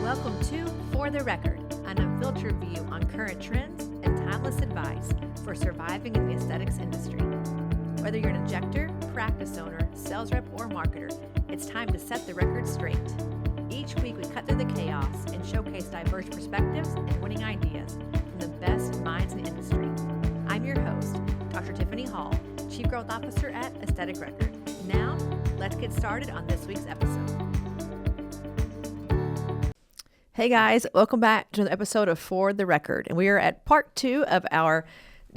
Welcome to For the Record, an unfiltered view on current trends and timeless advice for surviving in the aesthetics industry. Whether you're an injector, practice owner, sales rep, or marketer, it's time to set the record straight. Each week we cut through the chaos and showcase diverse perspectives and winning ideas from the best minds in the industry. I'm your host, Dr. Tiffany Hall, Chief Growth Officer at Aesthetic Record. Now, let's get started on this week's episode. Hey guys, welcome back to another episode of For the Record. And we are at part 2 of our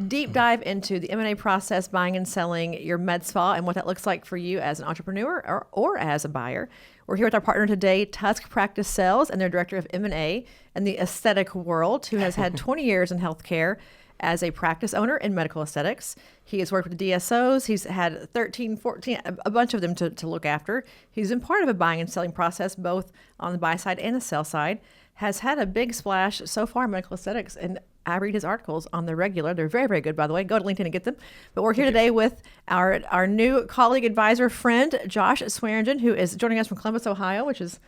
deep dive into the M&A process, buying and selling your med spa and what that looks like for you as an entrepreneur or as a buyer. We're here with our partner today, Tusk Practice Sales, and their Director of M&A in the aesthetic world, who has had 20 years in healthcare as a practice owner in medical aesthetics. He has worked with the DSOs. He's had 13, 14, a bunch of them to look after. He's been part of a buying and selling process, both on the buy side and the sell side. Has had a big splash so far in medical aesthetics, and I read his articles on the regular. They're very, very good, by the way. Go to LinkedIn and get them. But we're here today with our new colleague, advisor, friend, Josh Swearingen, who is joining us from Columbus, Ohio, which is...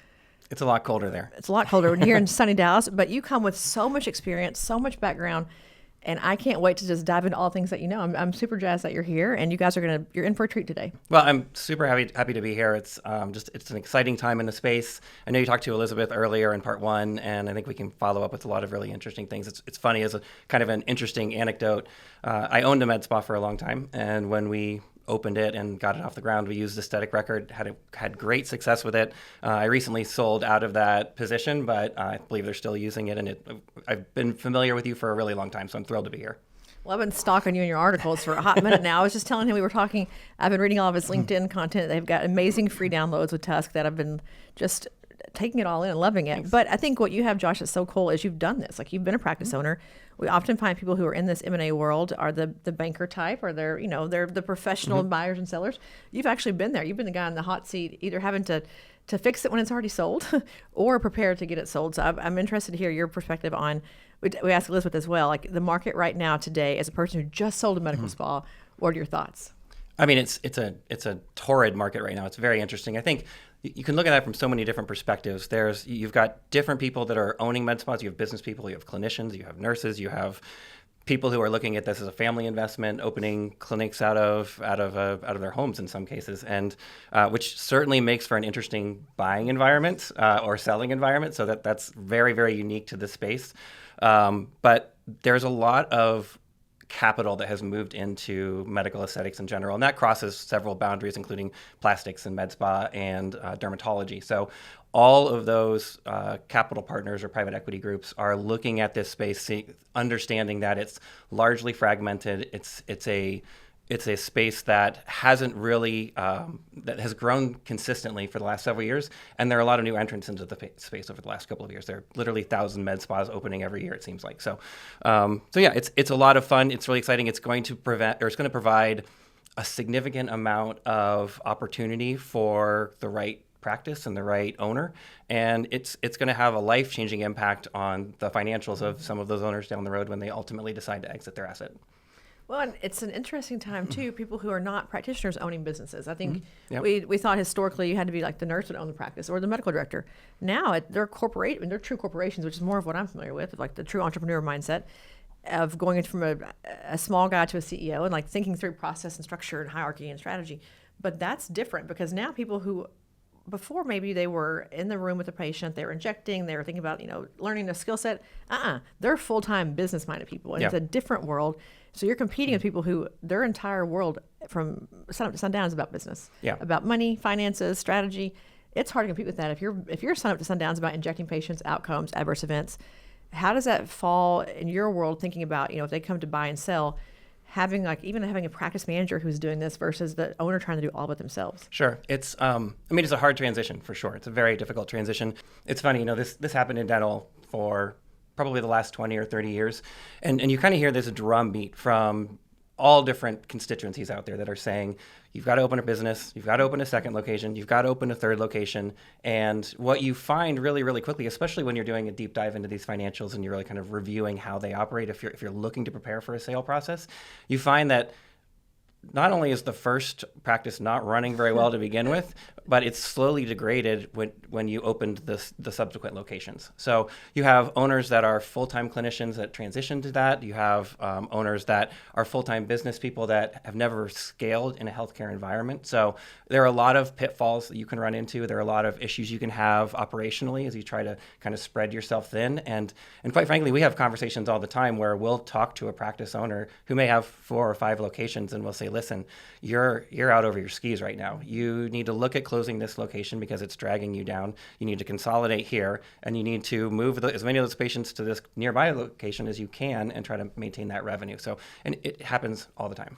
It's a lot colder there. It's a lot colder here in sunny Dallas, but you come with so much experience, so much background, and I can't wait to just dive into all things that you know. I'm super jazzed that you're here, and you guys you're in for a treat today. Well, I'm super happy to be here. It's it's an exciting time in the space. I know you talked to Elizabeth earlier in part 1, and I think we can follow up with a lot of really interesting things. It's funny, as a kind of an interesting anecdote. I owned a med spa for a long time, and when we opened it and got it off the ground, we used Aesthetic Record, had great success with it. I recently sold out of that position, but I believe they're still using it, and I've been familiar with you for a really long time, so I'm thrilled to be here. Well, I've been stalking you in your articles for a hot minute now. I was just telling him we were talking. I've been reading all of his LinkedIn content. They've got amazing free downloads with Tusk that I've been just taking it all in and loving it. Thanks. But I think what you have, Josh, that's so cool is you've done this. Like, you've been a practice owner. We often find people who are in this M&A world are the banker type, or they're the professional buyers and sellers. You've actually been there. You've been the guy in the hot seat, either having to fix it when it's already sold or prepared to get it sold. So I'm interested to hear your perspective on, we asked Elizabeth as well, like the market right now today as a person who just sold a medical spa. What are your thoughts? I mean, it's a torrid market right now. It's very interesting. I think you can look at that from so many different perspectives. You've got different people that are owning med spas. You have business people, you have clinicians, you have nurses, you have people who are looking at this as a family investment, opening clinics out of their homes in some cases, and which certainly makes for an interesting buying environment or selling environment. So that's very, very unique to this space. But there's a lot of capital that has moved into medical aesthetics in general, and that crosses several boundaries, including plastics and med spa and dermatology. So all of those capital partners or private equity groups are looking at this space, understanding that it's largely fragmented. It's a space that hasn't really, that has grown consistently for the last several years. And there are a lot of new entrants into the space over the last couple of years. There are literally 1,000 med spas opening every year, it seems like. So yeah, it's a lot of fun. It's really exciting. It's going to provide a significant amount of opportunity for the right practice and the right owner. And it's going to have a life-changing impact on the financials of some of those owners down the road when they ultimately decide to exit their asset. Well, and it's an interesting time, too, people who are not practitioners owning businesses. I think Yep. we thought historically you had to be like the nurse that owned the practice or the medical director. Now they're they're true corporations, which is more of what I'm familiar with, like the true entrepreneur mindset of going from a small guy to a CEO and like thinking through process and structure and hierarchy and strategy. But that's different because now people who before maybe they were in the room with the patient, they were injecting, they were thinking about, learning a skill set. They're full-time business-minded people, and It's a different world. So you're competing with people who their entire world from sun up to sundown is about business, about money, finances, strategy. It's hard to compete with that. If your sun up to sundown is about injecting patients, outcomes, adverse events, how does that fall in your world? Thinking about if they come to buy and sell, having a practice manager who's doing this versus the owner trying to do all of it themselves. Sure. It's it's a hard transition for sure. It's a very difficult transition. It's funny, this happened in dental for probably the last 20 or 30 years. And you kind of hear this drumbeat from all different constituencies out there that are saying, you've got to open a business, you've got to open a second location, you've got to open a third location. And what you find really, really quickly, especially when you're doing a deep dive into these financials and you're really kind of reviewing how they operate, if you're looking to prepare for a sale process, you find that not only is the first practice not running very well to begin with, but it's slowly degraded when you opened the subsequent locations. So you have owners that are full-time clinicians that transition to that. You have owners that are full-time business people that have never scaled in a healthcare environment. So there are a lot of pitfalls that you can run into. There are a lot of issues you can have operationally as you try to kind of spread yourself thin. And quite frankly, we have conversations all the time where we'll talk to a practice owner who may have 4 or 5 locations, and we'll say, listen, you're out over your skis right now. You need to look at closing this location because it's dragging you down. You need to consolidate here, and you need to move as many of those patients to this nearby location as you can and try to maintain that revenue. So, and it happens all the time.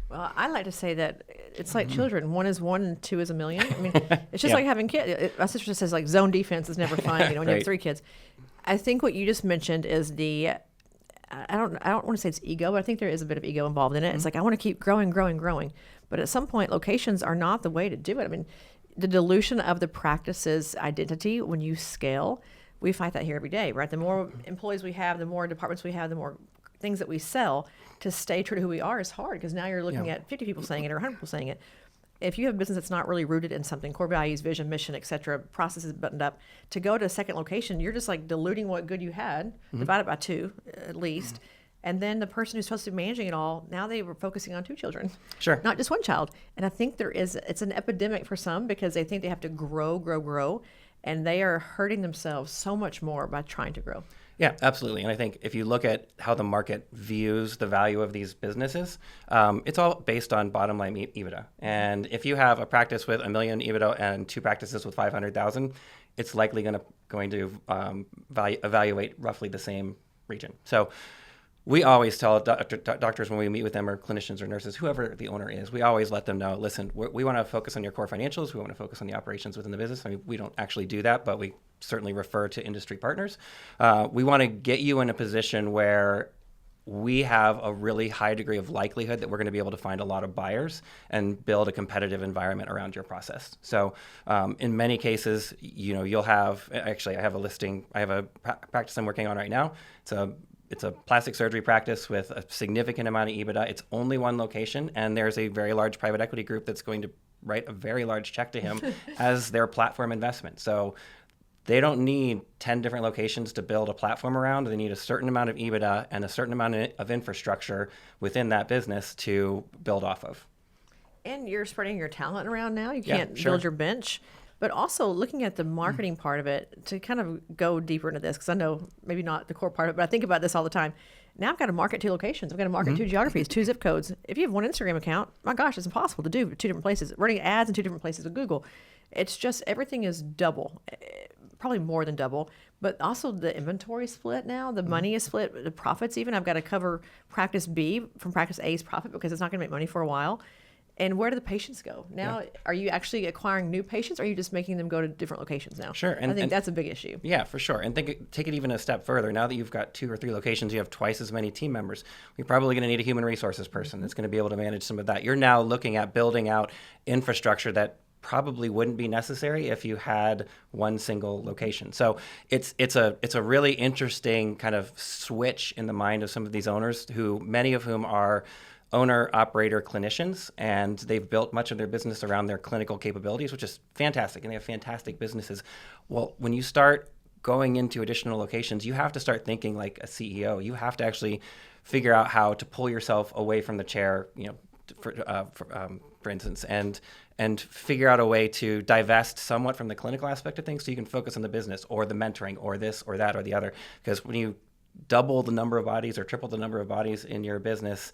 Well, I like to say that it's like children. 1 is 1 and 2 is a million. I mean, it's just like having kids. My sister says like zone defense is never fun, when you have 3 kids. I think what you just mentioned is I don't want to say it's ego, but I think there is a bit of ego involved in it. It's like, I want to keep growing. But at some point, locations are not the way to do it. I mean, the dilution of the practice's identity when you scale, we fight that here every day, right? The more employees we have, the more departments we have, the more things that we sell, to stay true to who we are is hard, because now you're looking at 50 people saying it or 100 people saying it. If you have a business that's not really rooted in something, core values, vision, mission, et cetera, processes buttoned up, to go to a second location, you're just like diluting what good you had, divide it by 2 at least. And then the person who's supposed to be managing it all, now they were focusing on 2 children, not just 1 child. And I think it's an epidemic for some, because they think they have to grow, and they are hurting themselves so much more by trying to grow. Yeah, absolutely. And I think if you look at how the market views the value of these businesses, it's all based on bottom line EBITDA. And if you have a practice with $1 million EBITDA and 2 practices with 500,000, it's likely going to evaluate roughly the same region. So we always tell doctors when we meet with them, or clinicians or nurses, whoever the owner is, we always let them know, listen, we want to focus on your core financials. We want to focus on the operations within the business. I mean, we don't actually do that, but we certainly refer to industry partners. We want to get you in a position where we have a really high degree of likelihood that we're going to be able to find a lot of buyers and build a competitive environment around your process. So in many cases, you'll have, actually, I have a practice I'm working on right now. It's a plastic surgery practice with a significant amount of EBITDA. It's only 1 location, and there's a very large private equity group that's going to write a very large check to him as their platform investment. So they don't need 10 different locations to build a platform around. They need a certain amount of EBITDA and a certain amount of infrastructure within that business to build off of. And you're spreading your talent around now. You can't build your bench. But also looking at the marketing part of it, to kind of go deeper into this, because I know maybe not the core part of it, but I think about this all the time. Now I've got to market 2 locations. I've got to market 2 geographies, 2 zip codes. If you have 1 Instagram account, my gosh, it's impossible to do 2 different places. Running ads in 2 different places with Google. It's just, everything is double, probably more than double. But also the inventory split now, the money is split, the profits even. I've got to cover practice B from practice A's profit, because it's not going to make money for a while. And where do the patients go? Now, are you actually acquiring new patients, or are you just making them go to different locations now? Sure. I think that's a big issue. Yeah, for sure. And take it even a step further. Now that you've got 2 or 3 locations, you have twice as many team members. You're probably going to need a human resources person that's going to be able to manage some of that. You're now looking at building out infrastructure that probably wouldn't be necessary if you had 1 single location. So it's a really interesting kind of switch in the mind of some of these owners, many of whom are owner-operator clinicians, and they've built much of their business around their clinical capabilities, which is fantastic, and they have fantastic businesses. Well, when you start going into additional locations, you have to start thinking like a CEO. You have to actually figure out how to pull yourself away from the chair, for instance, and figure out a way to divest somewhat from the clinical aspect of things so you can focus on the business or the mentoring or this or that or the other. Because when you double the number of bodies or triple the number of bodies in your business,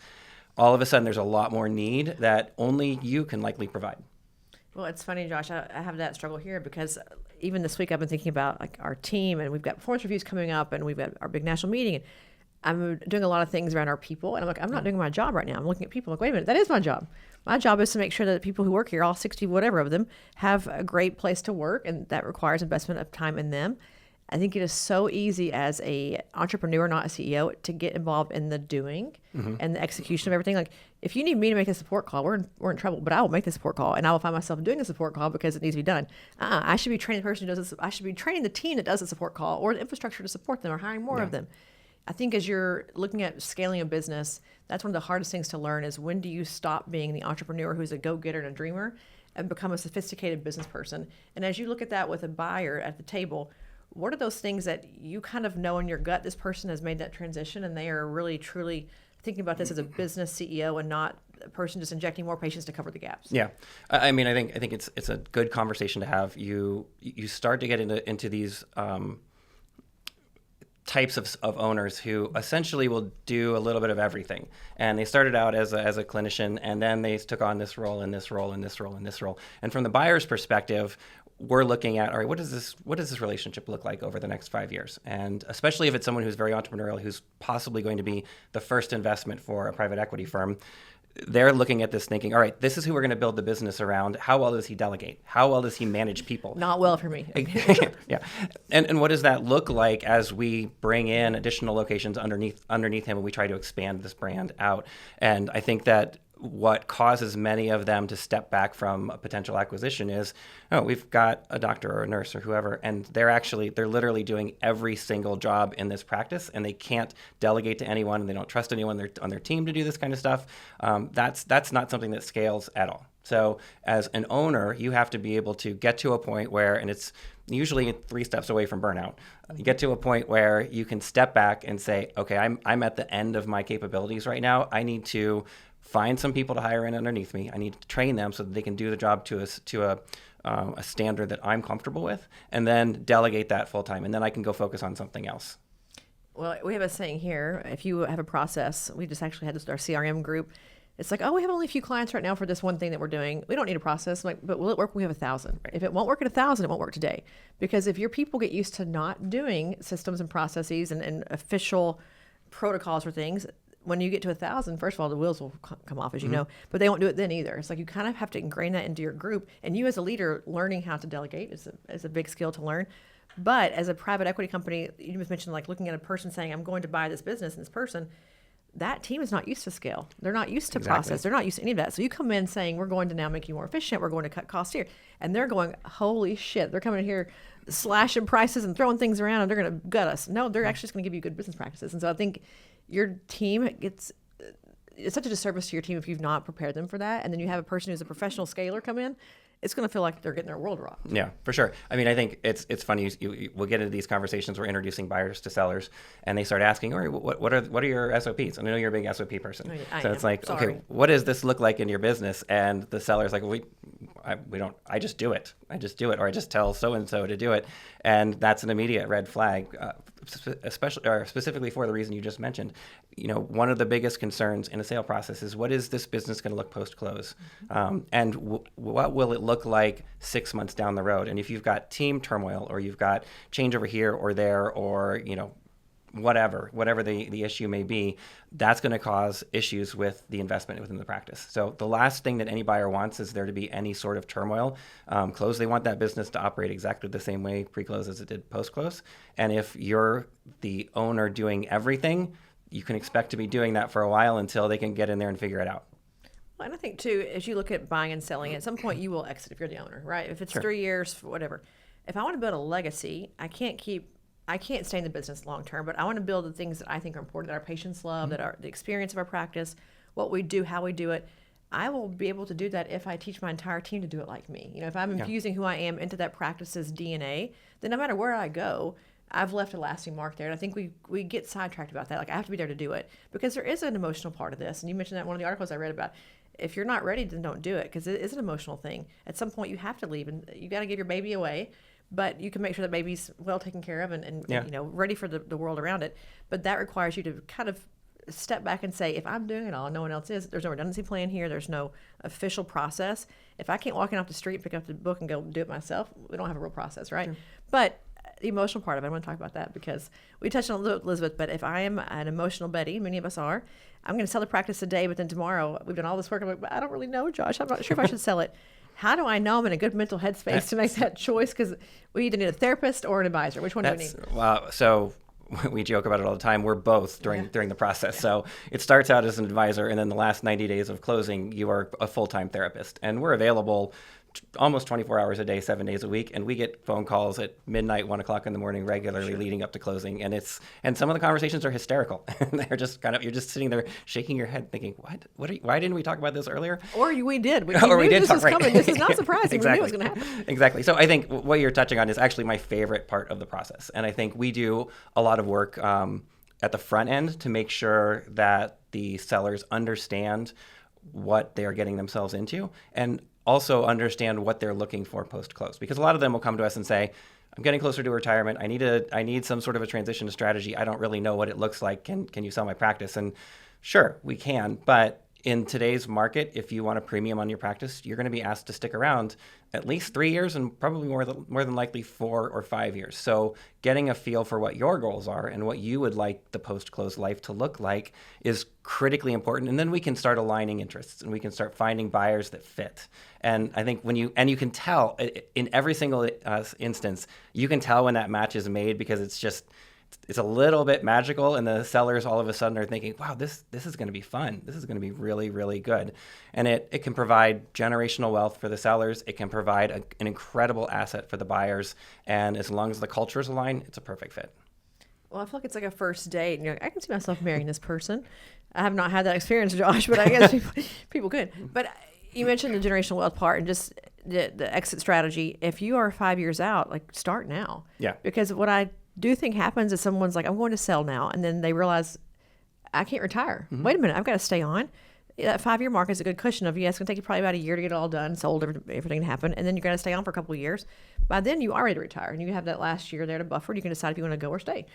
all of a sudden there's a lot more need that only you can likely provide. Well, it's funny, Josh, I have that struggle here, because even this week I've been thinking about like our team, and we've got performance reviews coming up, and we've got our big national meeting, and I'm doing a lot of things around our people, and I'm like, I'm not doing my job right now. I'm looking at people, I'm like, wait a minute, that is my job. My job is to make sure that the people who work here, all 60 whatever of them, have a great place to work, and that requires investment of time in them. I think it is so easy as a entrepreneur, not a CEO, to get involved in the doing and the execution of everything. Like, if you need me to make a support call, we're in trouble, but I will make the support call, and I will find myself doing the support call because it needs to be done. I should be training the person who does this. I should be training the team that does the support call, or the infrastructure to support them, or hiring more of them. I think as you're looking at scaling a business, that's one of the hardest things to learn is when do you stop being the entrepreneur who's a go-getter and a dreamer and become a sophisticated business person. And as you look at that with a buyer at the table, what are those things that you kind of know in your gut this person has made that transition and they are really, truly thinking about this as a business CEO and not a person just injecting more patients to cover the gaps? Yeah, I mean, I think it's a good conversation to have. You start to get into these types of owners who essentially will do a little bit of everything. And they started out as a clinician, and then they took on this role and this role and this role and this role. And from the buyer's perspective, we're looking at, all right, what does this relationship look like over the next 5 years? And especially if it's someone who's very entrepreneurial, who's possibly going to be the first investment for a private equity firm, they're looking at this thinking, all right, this is who we're going to build the business around. How well does he delegate? How well does he manage people? Not well for me. Yeah. And what does that look like as we bring in additional locations underneath him and we try to expand this brand out? And I think that what causes many of them to step back from a potential acquisition is, oh, we've got a doctor or a nurse or whoever, and they're literally doing every single job in this practice, and they can't delegate to anyone, and they don't trust anyone on their team to do this kind of stuff. That's not something that scales at all. So as an owner, you have to be able to get to a point where, and it's usually 3 steps away from burnout, you get to a point where you can step back and say, okay, I'm at the end of my capabilities right now. I need to find some people to hire in underneath me. I need to train them so that they can do the job to a standard that I'm comfortable with, and then delegate that full time. And then I can go focus on something else. Well, we have a saying here, if you have a process, we just actually had this with our CRM group. It's like, oh, we have only a few clients right now for this one thing that we're doing. We don't need a process. I'm like, but will it work when we have 1,000? If it won't work at 1,000, it won't work today. Because if your people get used to not doing systems and processes and official protocols for things, when you get to 1,000, first of all, the wheels will come off, as you know, but they won't do it then either. It's like you kind of have to ingrain that into your group. And you as a leader, learning how to delegate is a big skill to learn. But as a private equity company, you just mentioned like looking at a person saying, I'm going to buy this business, and this person, that team is not used to scale. They're not used to process. They're not used to any of that. So you come in saying, we're going to now make you more efficient. We're going to cut costs here. And they're going, holy shit. They're coming in here slashing prices and throwing things around, and they're going to gut us. No, they're actually just going to give you good business practices. And so I think your team it's such a disservice to your team if you've not prepared them for that. And then you have a person who's a professional scaler come in, it's going to feel like they're getting their world rocked. Yeah, for sure. I mean, I think it's funny. We'll get into these conversations. We're introducing buyers to sellers, and they start asking, "All right, what are your SOPs?" And I know you're a big SOP person, so it's like, Sorry. okay, what does this look like in your business? And the seller's like, we don't. I just do it. Or I just tell so and so to do it, and that's an immediate red flag, specifically for the reason you just mentioned. You know, one of the biggest concerns in a sale process is what is this business going to look post-close? And what will it look like 6 months down the road? And if you've got team turmoil or you've got change over here or there or, you know, whatever the issue may be, that's going to cause issues with the investment within the practice. So the last thing that any buyer wants is there to be any sort of turmoil. Close, they want that business to operate exactly the same way pre-close as it did post-close. And if you're the owner doing everything, you can expect to be doing that for a while until they can get in there and figure it out. Well, and I think too, as you look at buying and selling, at some point you will exit if you're the owner, right? If it's 3 years, whatever. If I want to build a legacy, I can't stay in the business long term, but I want to build the things that I think are important, that our patients love, that are the experience of our practice, what we do, how we do it. I will be able to do that if I teach my entire team to do it like me. You know, if I'm infusing who I am into that practice's DNA, then no matter where I go, I've left a lasting mark there. And I think we get sidetracked about that. Like, I have to be there to do it because there is an emotional part of this. And you mentioned that in one of the articles I read about. If you're not ready, then don't do it because it is an emotional thing. At some point, you have to leave and you got to give your baby away. But you can make sure that baby's well taken care of and you know, ready for the world around it. But that requires you to kind of step back and say, if I'm doing it all, no one else is. There's no redundancy plan here. There's no official process. If I can't walk in off the street, pick up the book and go do it myself, we don't have a real process, right? Sure. But the emotional part of it, I want to talk about that because we touched on it a little, Elizabeth, but if I am an emotional Betty, many of us are, I'm going to sell the practice today, but then tomorrow we've done all this work. I'm like, I don't really know, Josh. I'm not sure if I should sell it. How do I know I'm in a good mental headspace to make that choice? Because we either need a therapist or an advisor. Which one do we need? Wow. So we joke about it all the time. We're both during the process. Yeah. So it starts out as an advisor, and then the last 90 days of closing, you are a full-time therapist. And we're available almost 24 hours a day, 7 days a week. And we get phone calls at midnight, 1 o'clock in the morning regularly leading up to closing. And some of the conversations are hysterical. They're just you're just sitting there shaking your head thinking, why didn't we talk about this earlier? Or we did. We or knew we did this talk, was right. coming. This is not surprising. Exactly. We knew it was going to happen. Exactly. So I think what you're touching on is actually my favorite part of the process. And I think we do a lot of work at the front end to make sure that the sellers understand what they're getting themselves into and also understand what they're looking for post-close. Because a lot of them will come to us and say, I'm getting closer to retirement. I need some sort of a transition strategy. I don't really know what it looks like. Can you sell my practice? And sure, we can. But in today's market, if you want a premium on your practice, you're going to be asked to stick around at least 3 years and probably more than likely 4 or 5 years. So getting a feel for what your goals are and what you would like the post-close life to look like is critically important. And then we can start aligning interests and we can start finding buyers that fit. And I think you can tell in every single instance, you can tell when that match is made because it's a little bit magical, and the sellers all of a sudden are thinking, wow, this is going to be fun. This is going to be really, really good. And it can provide generational wealth for the sellers. It can provide an incredible asset for the buyers. And as long as the cultures align, it's a perfect fit. Well, I feel like it's like a first date. And you're like, I can see myself marrying this person. I have not had that experience, Josh, but I guess people could. But you mentioned the generational wealth part and just the exit strategy. If you are 5 years out, like start now. Yeah. Because what I do think happens is someone's like, I'm going to sell now. And then they realize I can't retire. Mm-hmm. Wait a minute, I've got to stay on. That 5-year mark is a good cushion of, it's going to take you probably about a year to get it all done, sold, everything to happen. And then you're going to stay on for a couple of years. By then you are ready to retire and you have that last year there to buffer. You can decide if you want to go or stay.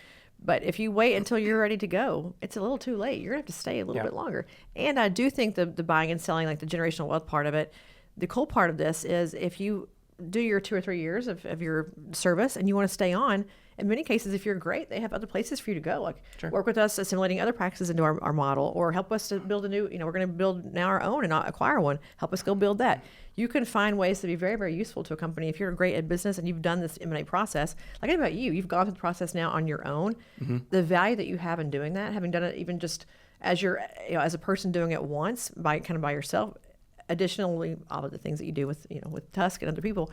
But if you wait until you're ready to go, it's a little too late. You're going to have to stay a little bit longer. And I do think the buying and selling, like the generational wealth part of it, the cool part of this is if you do your 2 or 3 years of your service and you want to stay on, in many cases, if you're great, they have other places for you to go. Like work with us assimilating other practices into our model, or help us to build a new, we're going to build now our own and not acquire one. Help us go build that. You can find ways to be very, very useful to a company. If you're great at business and you've done this M&A process, like I know about you've gone through the process now on your own. Mm-hmm. The value that you have in doing that, having done it even just as you're, as a person doing it once by yourself, additionally, all of the things that you do with, with Tusk and other people,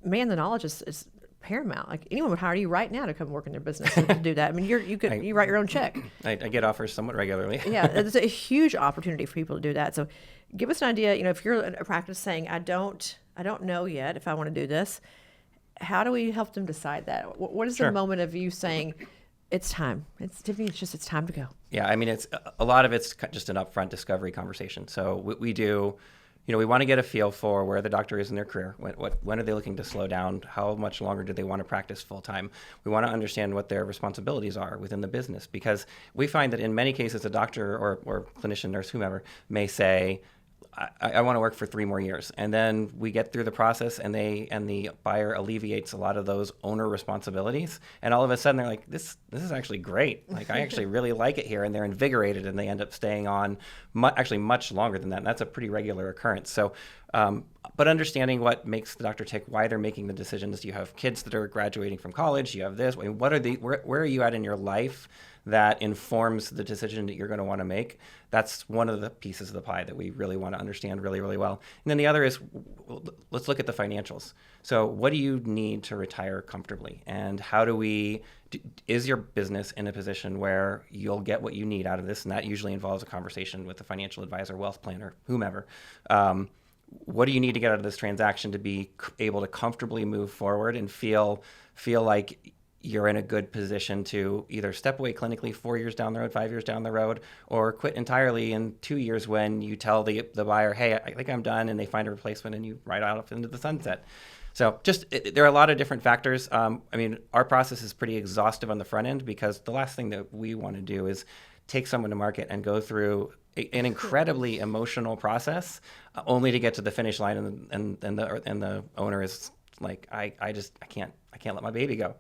man, the knowledge is paramount. Like anyone would hire you right now to come work in their business to do that. I mean, you write your own check. I get offers somewhat regularly. Yeah, it's a huge opportunity for people to do that. So, give us an idea. If you're a practice saying, I don't know yet if I want to do this, how do we help them decide that? What is the moment of you saying, it's time? Tiffany, it's time to go. Yeah, I mean, it's a lot of it's just an upfront discovery conversation. So we do. We want to get a feel for where the doctor is in their career. When are they looking to slow down? How much longer do they want to practice full time? We want to understand what their responsibilities are within the business, because we find that in many cases, a doctor or clinician, nurse, whomever may say, I want to work for 3 more years. And then we get through the process and the buyer alleviates a lot of those owner responsibilities. And all of a sudden they're like, this is actually great. Like, I actually really like it here. And they're invigorated and they end up staying on actually much longer than that. And that's a pretty regular occurrence. So, but understanding what makes the doctor tick, why they're making the decisions. You have kids that are graduating from college. You have this. I mean, where are you at in your life that informs the decision that you're going to want to make? That's one of the pieces of the pie that we really want to understand really, really well. And then the other is, let's look at the financials. So what do you need to retire comfortably? And how is your business in a position where you'll get what you need out of this? And that usually involves a conversation with the financial advisor, wealth planner, whomever. What do you need to get out of this transaction to be able to comfortably move forward and feel like you're in a good position to either step away clinically 4 years down the road, 5 years down the road, or quit entirely in 2 years when you tell the buyer, hey, I think I'm done, and they find a replacement and you ride out into the sunset. So there are a lot of different factors. I mean, our process is pretty exhaustive on the front end, because the last thing that we want to do is take someone to market and go through an incredibly emotional process only to get to the finish line and the owner is like, I can't let my baby go.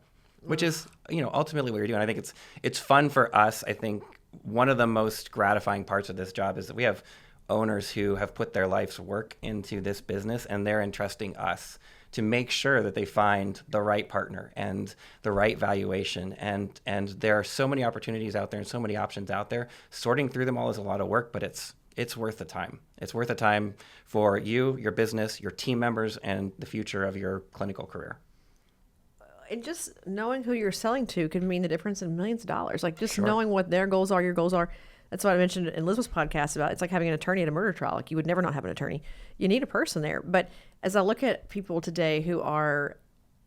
Which is, ultimately what you're doing. I think it's fun for us. I think one of the most gratifying parts of this job is that we have owners who have put their life's work into this business, and they're entrusting us to make sure that they find the right partner and the right valuation. And there are so many opportunities out there and so many options out there. Sorting through them all is a lot of work, but it's it's worth the time. It's worth the time for you, your business, your team members, and the future of your clinical career. And just knowing who you're selling to can mean the difference in millions of dollars. Like just Sure. knowing what their goals are, your goals are. That's what I mentioned in Elizabeth's podcast about it's like having an attorney at a murder trial. Like you would never not have an attorney. You need a person there. But as I look at people today who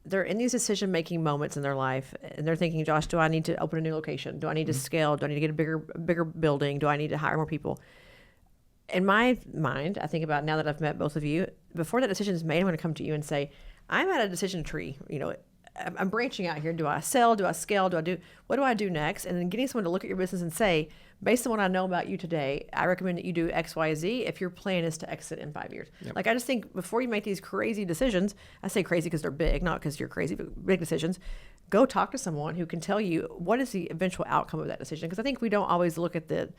they're in these decision-making moments in their life and they're thinking, Josh, do I need to open a new location? Do I need to scale? Do I need to get a bigger building? Do I need to hire more people? In my mind, I think about now that I've met both of you, before that decision is made, I'm going to come to you and say, I'm at a decision tree. I'm branching out here. Do I sell? Do I scale? What do I do next? And then getting someone to look at your business and say, based on what I know about you today, I recommend that you do X, Y, Z if your plan is to exit in 5 years. Yep. Like I just think before you make these crazy decisions, I say crazy because they're big, not because you're crazy, but big decisions, go talk to someone who can tell you what is the eventual outcome of that decision. Because I think we don't always look at the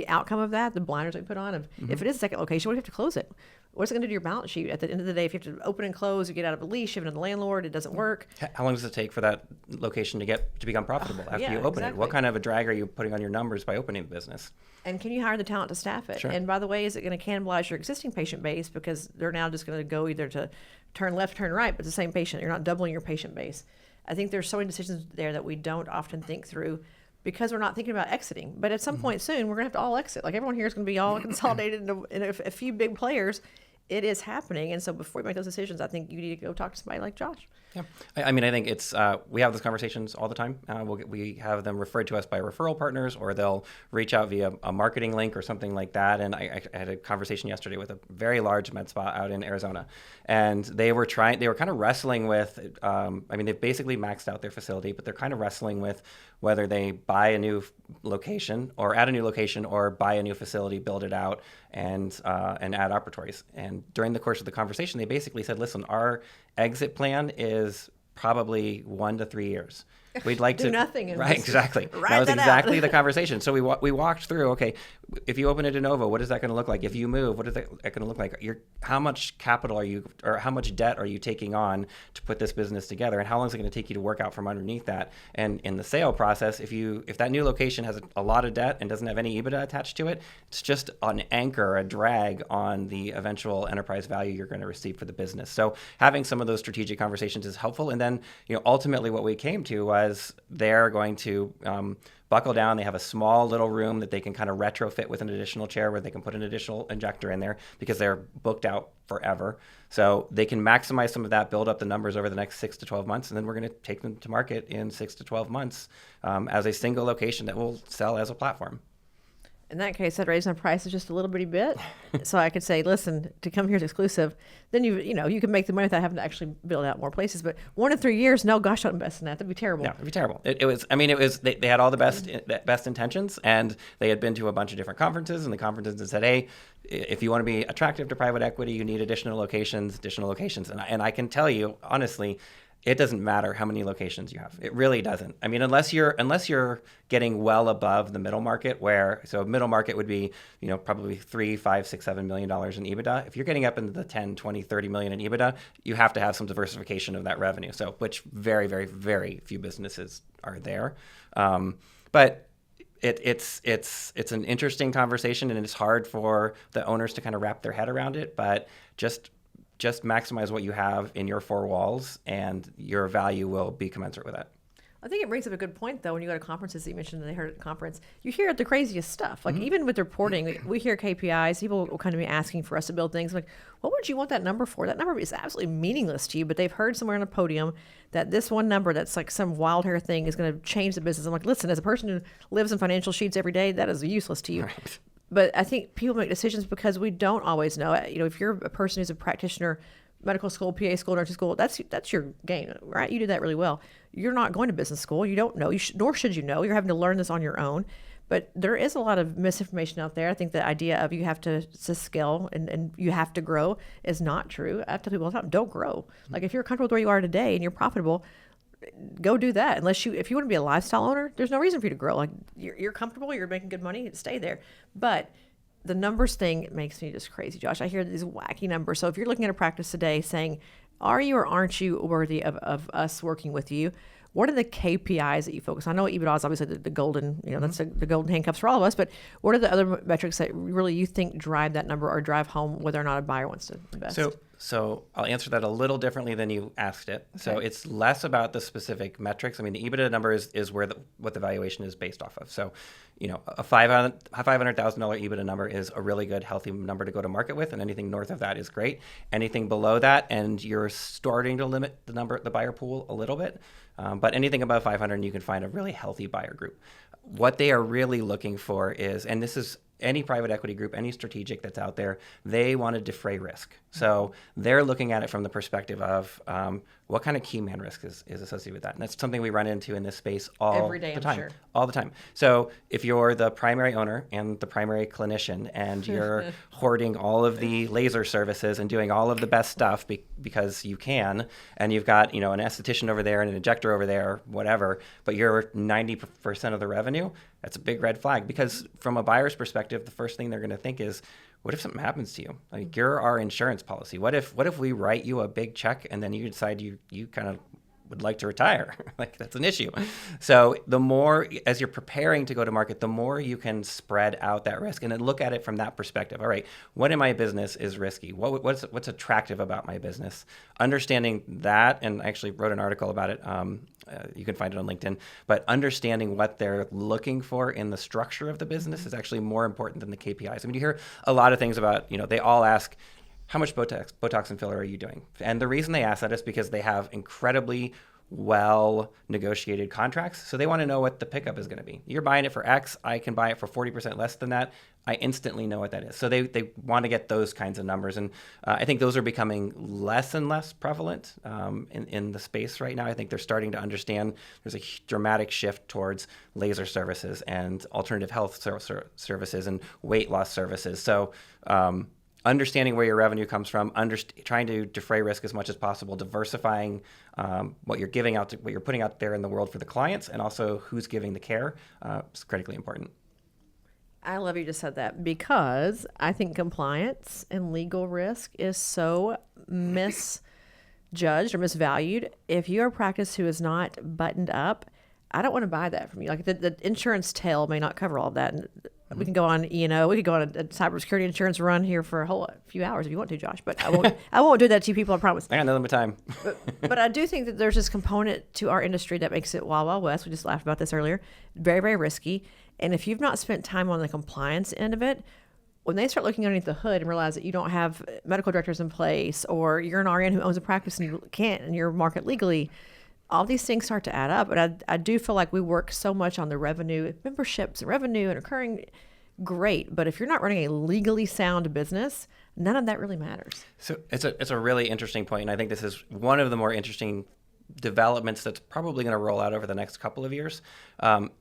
outcome of that, the blinders we put on of if it is a second location, what do you have to close it? What's it going to do to your balance sheet? At the end of the day, if you have to open and close, you get out of a lease, you have it to the landlord, it doesn't work. How long does it take for that location to become profitable after you open it? What kind of a drag are you putting on your numbers by opening the business? And can you hire the talent to staff it? Sure. And by the way, is it going to cannibalize your existing patient base because they're now just going to go either to turn left, turn right, but it's the same patient. You're not doubling your patient base. I think there's so many decisions there that we don't often think through because we're not thinking about exiting. But at some point soon, we're going to have to all exit. Like everyone here is going to be all consolidated in a few big players. It is happening. And so before you make those decisions, I think you need to go talk to somebody like Josh. Yeah. I mean, I think it's, we have those conversations all the time. We have them referred to us by referral partners, or they'll reach out via a marketing link or something like that. And I had a conversation yesterday with a very large med spa out in Arizona. And they were kind of wrestling with, they've basically maxed out their facility, but they're kind of wrestling with whether they buy a new location or add a new location or buy a new facility, build it out, and add operatories. And during the course of the conversation, they basically said, listen, our exit plan is probably 1 to 3 years. We'd like do to nothing. Right, exactly. That was exactly the conversation. So we walked through, okay, if you open a de novo, what is that going to look like? If you move, what is that going to look like? How much capital are you, or how much debt are you taking on to put this business together? And how long is it going to take you to work out from underneath that? And in the sale process, if that new location has a lot of debt and doesn't have any EBITDA attached to it, it's just an anchor, a drag on the eventual enterprise value you're going to receive for the business. So having some of those strategic conversations is helpful. And then, ultimately what we came to was they're going to buckle down. They have a small little room that they can kind of retrofit with an additional chair where they can put an additional injector in there because they're booked out forever. So they can maximize some of that, build up the numbers over the next 6 to 12 months, and then we're going to take them to market in 6 to 12 months as a single location that will sell as a platform. In that case, I'd raise my prices just a little bitty bit, so I could say, "Listen, to come here is exclusive." Then you can make the money without having to actually build out more places. But 1 to 3 years, no, gosh, don't invest in that. That'd be terrible. Yeah, it'd be terrible. It was. They had all the best intentions, and they had been to a bunch of different conferences, and the conferences had said, "Hey, if you want to be attractive to private equity, you need additional locations." And I can tell you honestly, it doesn't matter how many locations you have. It really doesn't. I mean, unless you're getting well above the middle market, so middle market would be, probably $3, $5, $6, $7 million in EBITDA. If you're getting up into the 10, 20, 30 million in EBITDA, you have to have some diversification of that revenue. So, which very, very, very few businesses are there. But it's an interesting conversation, and it's hard for the owners to kind of wrap their head around it. But just maximize what you have in your 4 walls, and your value will be commensurate with that. I think it brings up a good point, though, when you go to conferences that you mentioned they heard at the conference, you hear the craziest stuff. Like even with reporting, we hear KPIs, people will kind of be asking for us to build things like, what would you want that number for? That number is absolutely meaningless to you, but they've heard somewhere on a podium that this one number that's like some wild hair thing is going to change the business. I'm like, listen, as a person who lives in financial sheets every day, that is useless to you. Right. But I think people make decisions because we don't always know. If you're a person who's a practitioner, medical school, PA school, nursing school, that's your game, right? You do that really well. You're not going to business school. You don't know, nor should you know. You're having to learn this on your own. But there is a lot of misinformation out there. I think the idea of you have to scale and you have to grow is not true. I tell people all the time, don't grow. Like if you're comfortable with where you are today and you're profitable, go do that. If you want to be a lifestyle owner, there's no reason for you to grow. Like you're comfortable, you're making good money, stay there. But the numbers thing makes me just crazy, Josh. I hear these wacky numbers. So if you're looking at a practice today saying, are you or aren't you worthy of us working with you? what are the KPIs that you focus on? I know EBITDA is obviously the golden, that's the golden handcuffs for all of us, but what are the other metrics that really you think drive that number or drive home whether or not a buyer wants to invest? So I'll answer that a little differently than you asked it. Okay. So it's less about the specific metrics. I mean, the EBITDA number is where what the valuation is based off of. So, a $500,000 EBITDA number is a really good, healthy number to go to market with, and anything north of that is great. Anything below that, and you're starting to limit the buyer pool a little bit, but anything above 500, you can find a really healthy buyer group. What they are really looking for is, and this is any private equity group, any strategic that's out there, they want to defray risk. So they're looking at it from the perspective of what kind of key man risk is associated with that. And that's something we run into in this space every day, the time. Sure. All the time. So if you're the primary owner and the primary clinician and you're hoarding all of the laser services and doing all of the best stuff because you can, and you've got an esthetician over there and an injector over there, whatever, but you're 90% of the revenue, that's a big red flag, because from a buyer's perspective, the first thing they're going to think is, what if something happens to you? Like, you're our insurance policy. What if we write you a big check and then you decide you kind of would like to retire? Like, that's an issue. So the more, as you're preparing to go to market, the more you can spread out that risk and then look at it from that perspective. All right, what in my business is risky? What's attractive about my business? Understanding that, and I actually wrote an article about it. You can find it on LinkedIn. But understanding what they're looking for in the structure of the business is actually more important than the KPIs. I mean, you hear a lot of things about, they all ask, how much Botox and filler are you doing? And the reason they ask that is because they have incredibly well negotiated contracts. So they want to know what the pickup is going to be. You're buying it for X, I can buy it for 40% less than that. I instantly know what that is. So they want to get those kinds of numbers. And I think those are becoming less and less prevalent in the space right now. I think they're starting to understand there's a dramatic shift towards laser services and alternative health services and weight loss services. So understanding where your revenue comes from, trying to defray risk as much as possible, diversifying what you're giving out, what you're putting out there in the world for the clients, and also who's giving the care is critically important. I love you just said that, because I think compliance and legal risk is so misjudged or misvalued. If you're a practice who is not buttoned up, I don't want to buy that from you. Like, the insurance tail may not cover all of that. And we can go on, we could go on a cybersecurity insurance run here for a few hours if you want to, Josh. But I won't do that to you people, I promise. I got no limit time. but I do think that there's this component to our industry that makes it wild, wild west. We just laughed about this earlier. Very, very risky. And if you've not spent time on the compliance end of it, when they start looking underneath the hood and realize that you don't have medical directors in place, or you're an RN who owns a practice and you can't, and you're market legally, all these things start to add up. But I do feel like we work so much on the revenue, memberships and revenue and recurring, great. But if you're not running a legally sound business, none of that really matters. So it's a really interesting point, and I think this is one of the more interesting developments that's probably going to roll out over the next couple of years.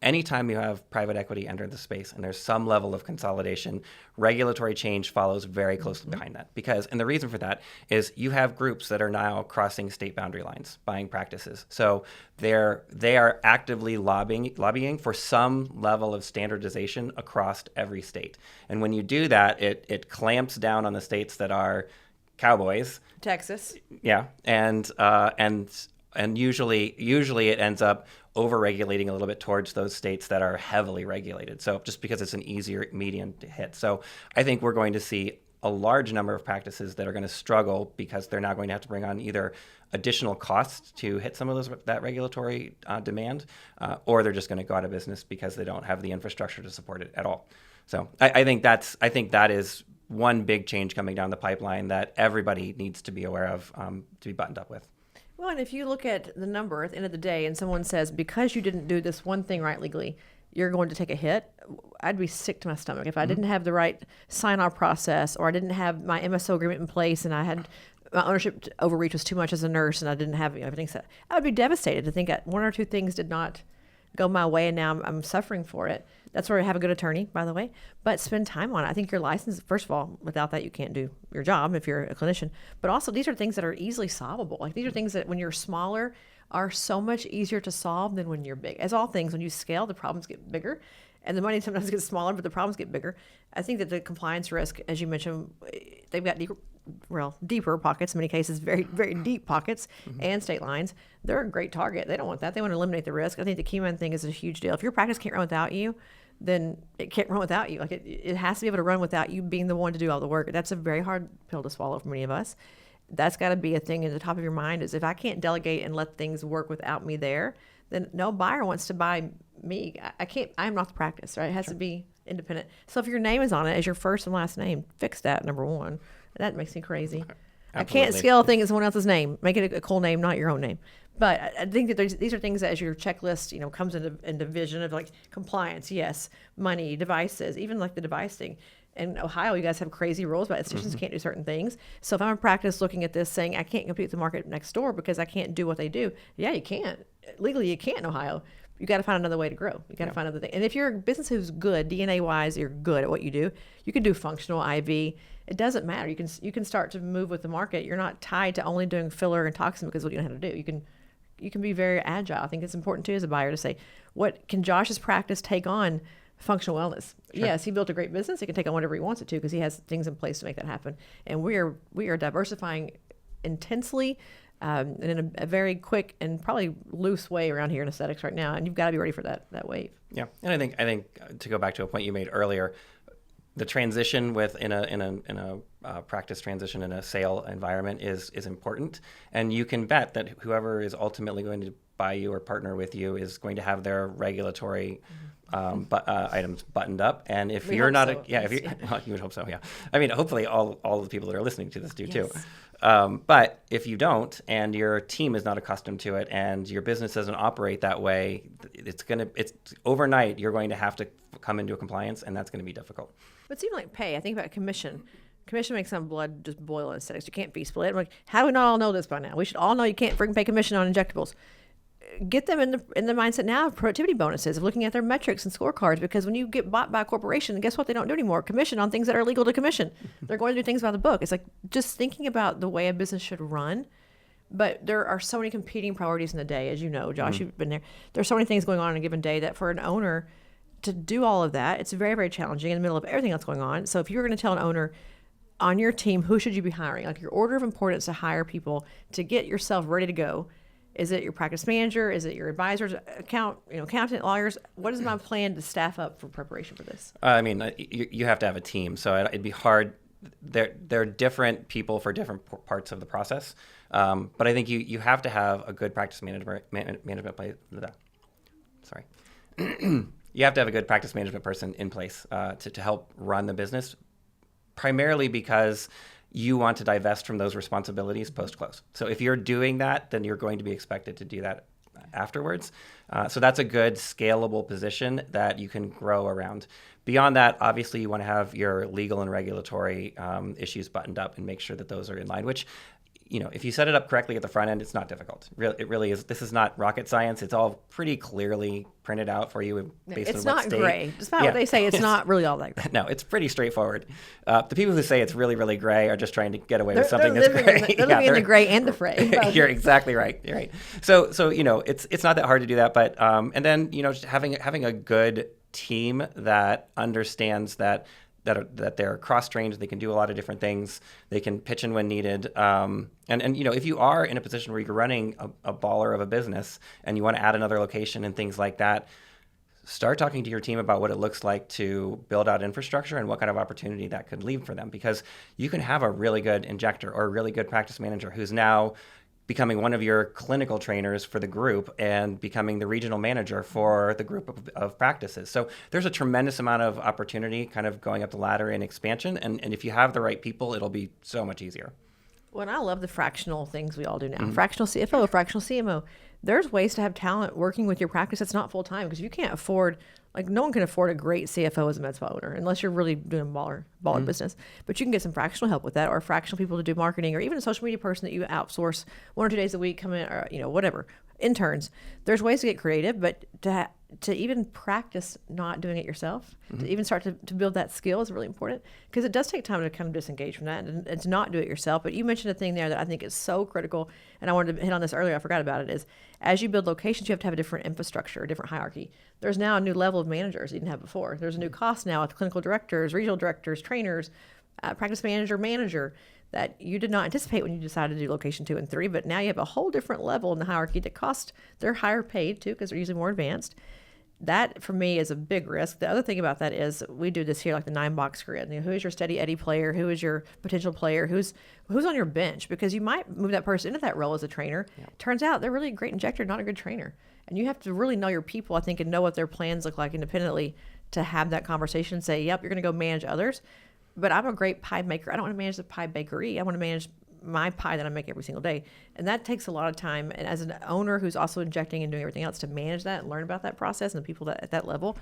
Anytime you have private equity enter the space and there's some level of consolidation, regulatory change follows very closely behind that. And the reason for that is you have groups that are now crossing state boundary lines, buying practices. So they are actively lobbying for some level of standardization across every state. And when you do that, it clamps down on the states that are cowboys. Texas. Yeah, and usually it ends up over-regulating a little bit towards those states that are heavily regulated. So just because it's an easier median to hit. So I think we're going to see a large number of practices that are going to struggle because they're now going to have to bring on either additional costs to hit some of that regulatory demand, or they're just going to go out of business because they don't have the infrastructure to support it at all. So I think that is one big change coming down the pipeline that everybody needs to be aware of, to be buttoned up with. Well, and if you look at the number at the end of the day and someone says, because you didn't do this one thing right legally, you're going to take a hit, I'd be sick to my stomach. If I didn't have the right sign-off process, or I didn't have my MSO agreement in place, and I had my ownership overreach was too much as a nurse, and I didn't have everything set, I would be devastated to think that one or two things did not go my way, and now I'm suffering for it. That's where I have a good attorney, by the way. But spend time on it. I think your license, first of all, without that, you can't do your job if you're a clinician. But also, these are things that are easily solvable. Like, these are things that when you're smaller are so much easier to solve than when you're big. As all things, when you scale, the problems get bigger. And the money sometimes gets smaller, but the problems get bigger. I think that the compliance risk, as you mentioned, they've got deeper pockets, in many cases, very, very deep pockets and state lines, they're a great target. They don't want that. They want to eliminate the risk. I think the key man thing is a huge deal. If your practice can't run without you, then it can't run without you. Like it has to be able to run without you being the one to do all the work. That's a very hard pill to swallow for many of us. That's got to be a thing in the top of your mind is if I can't delegate and let things work without me there, then no buyer wants to buy me. I can't, I'm not the practice, right? It has to be independent. So if your name is on it as your first and last name, fix that, number one. That makes me crazy. Absolutely. I can't scale a thing as someone else's name. Make it a cool name, not your own name. But I think that these are things that as your checklist, comes into vision of like compliance, yes, money, devices, even like the device thing. In Ohio, you guys have crazy rules about institutions can't do certain things. So if I'm in practice looking at this saying I can't compete with the market next door because I can't do what they do, yeah, you can't. Legally, you can't in Ohio. You got to find another way to grow. You got to find other things. And if you're a business who's good, DNA-wise, you're good at what you do, you can do functional IV. It doesn't matter. You can start to move with the market. You're not tied to only doing filler and toxin because what you know how to do. You can be very agile. I think it's important too as a buyer to say, what can Josh's practice take on functional wellness? Sure. Yes, he built a great business. He can take on whatever he wants it to because he has things in place to make that happen. And we are diversifying intensely and in a very quick and probably loose way around here in aesthetics right now. And you've got to be ready for that wave. Yeah, and I think to go back to a point you made earlier, the transition in a practice transition in a sale environment is important, and you can bet that whoever is ultimately going to buy you or partner with you is going to have their regulatory items buttoned up. And if you're not, well, you would hope so, yeah. I mean, hopefully all the people that are listening to this do too. But if you don't, and your team is not accustomed to it, and your business doesn't operate that way, it's overnight. You're going to have to come into a compliance, and that's going to be difficult. But it's even like pay. I think about commission. Commission makes some blood just boil in aesthetics. You can't fee split. I'm like, how do we not all know this by now? We should all know you can't freaking pay commission on injectables. Get them in the mindset now of productivity bonuses, of looking at their metrics and scorecards, because when you get bought by a corporation, guess what they don't do anymore? Commission on things that are legal to commission. They're going to do things by the book. It's like just thinking about the way a business should run. But there are so many competing priorities in the day, as you know, Josh, you've been there. There's so many things going on in a given day that for an owner to do all of that, it's very, very challenging in the middle of everything else going on. So if you're going to tell an owner on your team, who should you be hiring? Like your order of importance to hire people to get yourself ready to go. Is it your practice manager? Is it your advisors, accountant, lawyers? What is my plan to staff up for preparation for this? I mean, you have to have a team, so it'd be hard. They're different people for different parts of the process, but I think you have to have a good practice management place. Sorry. You have to have a good practice management person in place to help run the business, primarily because you want to divest from those responsibilities post-close. So if you're doing that, then you're going to be expected to do that afterwards. So that's a good scalable position that you can grow around. Beyond that, obviously, you want to have your legal and regulatory issues buttoned up and make sure that those are in line, which, if you set it up correctly at the front end, it's not difficult. It really is. This is not rocket science. It's all pretty clearly printed out for you based on what state. It's not gray. Despite what they say, it's not really all that gray. No, it's pretty straightforward. The people who say it's really, really gray are just trying to get away with something that's gray. They're living in the gray and the fray. You're exactly right. You're right. So it's not that hard to do that. But and then just having a good team that understands that they're cross-trained, they can do a lot of different things, they can pitch in when needed. And if you are in a position where you're running a baller of a business and you want to add another location and things like that, start talking to your team about what it looks like to build out infrastructure and what kind of opportunity that could leave for them. Because you can have a really good injector or a really good practice manager who's now becoming one of your clinical trainers for the group and becoming the regional manager for the group of practices. So there's a tremendous amount of opportunity kind of going up the ladder in expansion. And if you have the right people, it'll be so much easier. Well, and I love the fractional things we all do now. Fractional CFO, fractional CMO. There's ways to have talent working with your practice that's not full-time, because you can't afford, no one can afford a great CFO as a med spa owner unless you're really doing baller business. But you can get some fractional help with that, or fractional people to do marketing, or even a social media person that you outsource 1 or 2 days a week, come in, or whatever, interns. There's ways to get creative, but to even practice not doing it yourself, to even start to build that skill is really important, because it does take time to kind of disengage from that and to not do it yourself. But you mentioned a thing there that I think is so critical, and I wanted to hit on this earlier, I forgot about it, is as you build locations, you have to have a different infrastructure, a different hierarchy. There's now a new level of managers you didn't have before. There's a new cost now with clinical directors, regional directors, trainers, practice manager. that you did not anticipate when you decided to do location 2 and 3, but now you have a whole different level in the hierarchy that cost, they're higher paid too because they're usually more advanced. That for me is a big risk. The other thing about that is we do this here like the 9-box grid. Who is your steady Eddie player? Who is your potential player? Who's on your bench? Because you might move that person into that role as a trainer. Yeah. Turns out they're really a great injector, not a good trainer. And you have to really know your people, I think, and know what their plans look like independently to have that conversation and say, yep, you're going to go manage others. But I'm a great pie maker. I don't want to manage the pie bakery. I want to manage my pie that I make every single day. And that takes a lot of time. And as an owner who's also injecting and doing everything else to manage that and learn about that process and the people that at that level,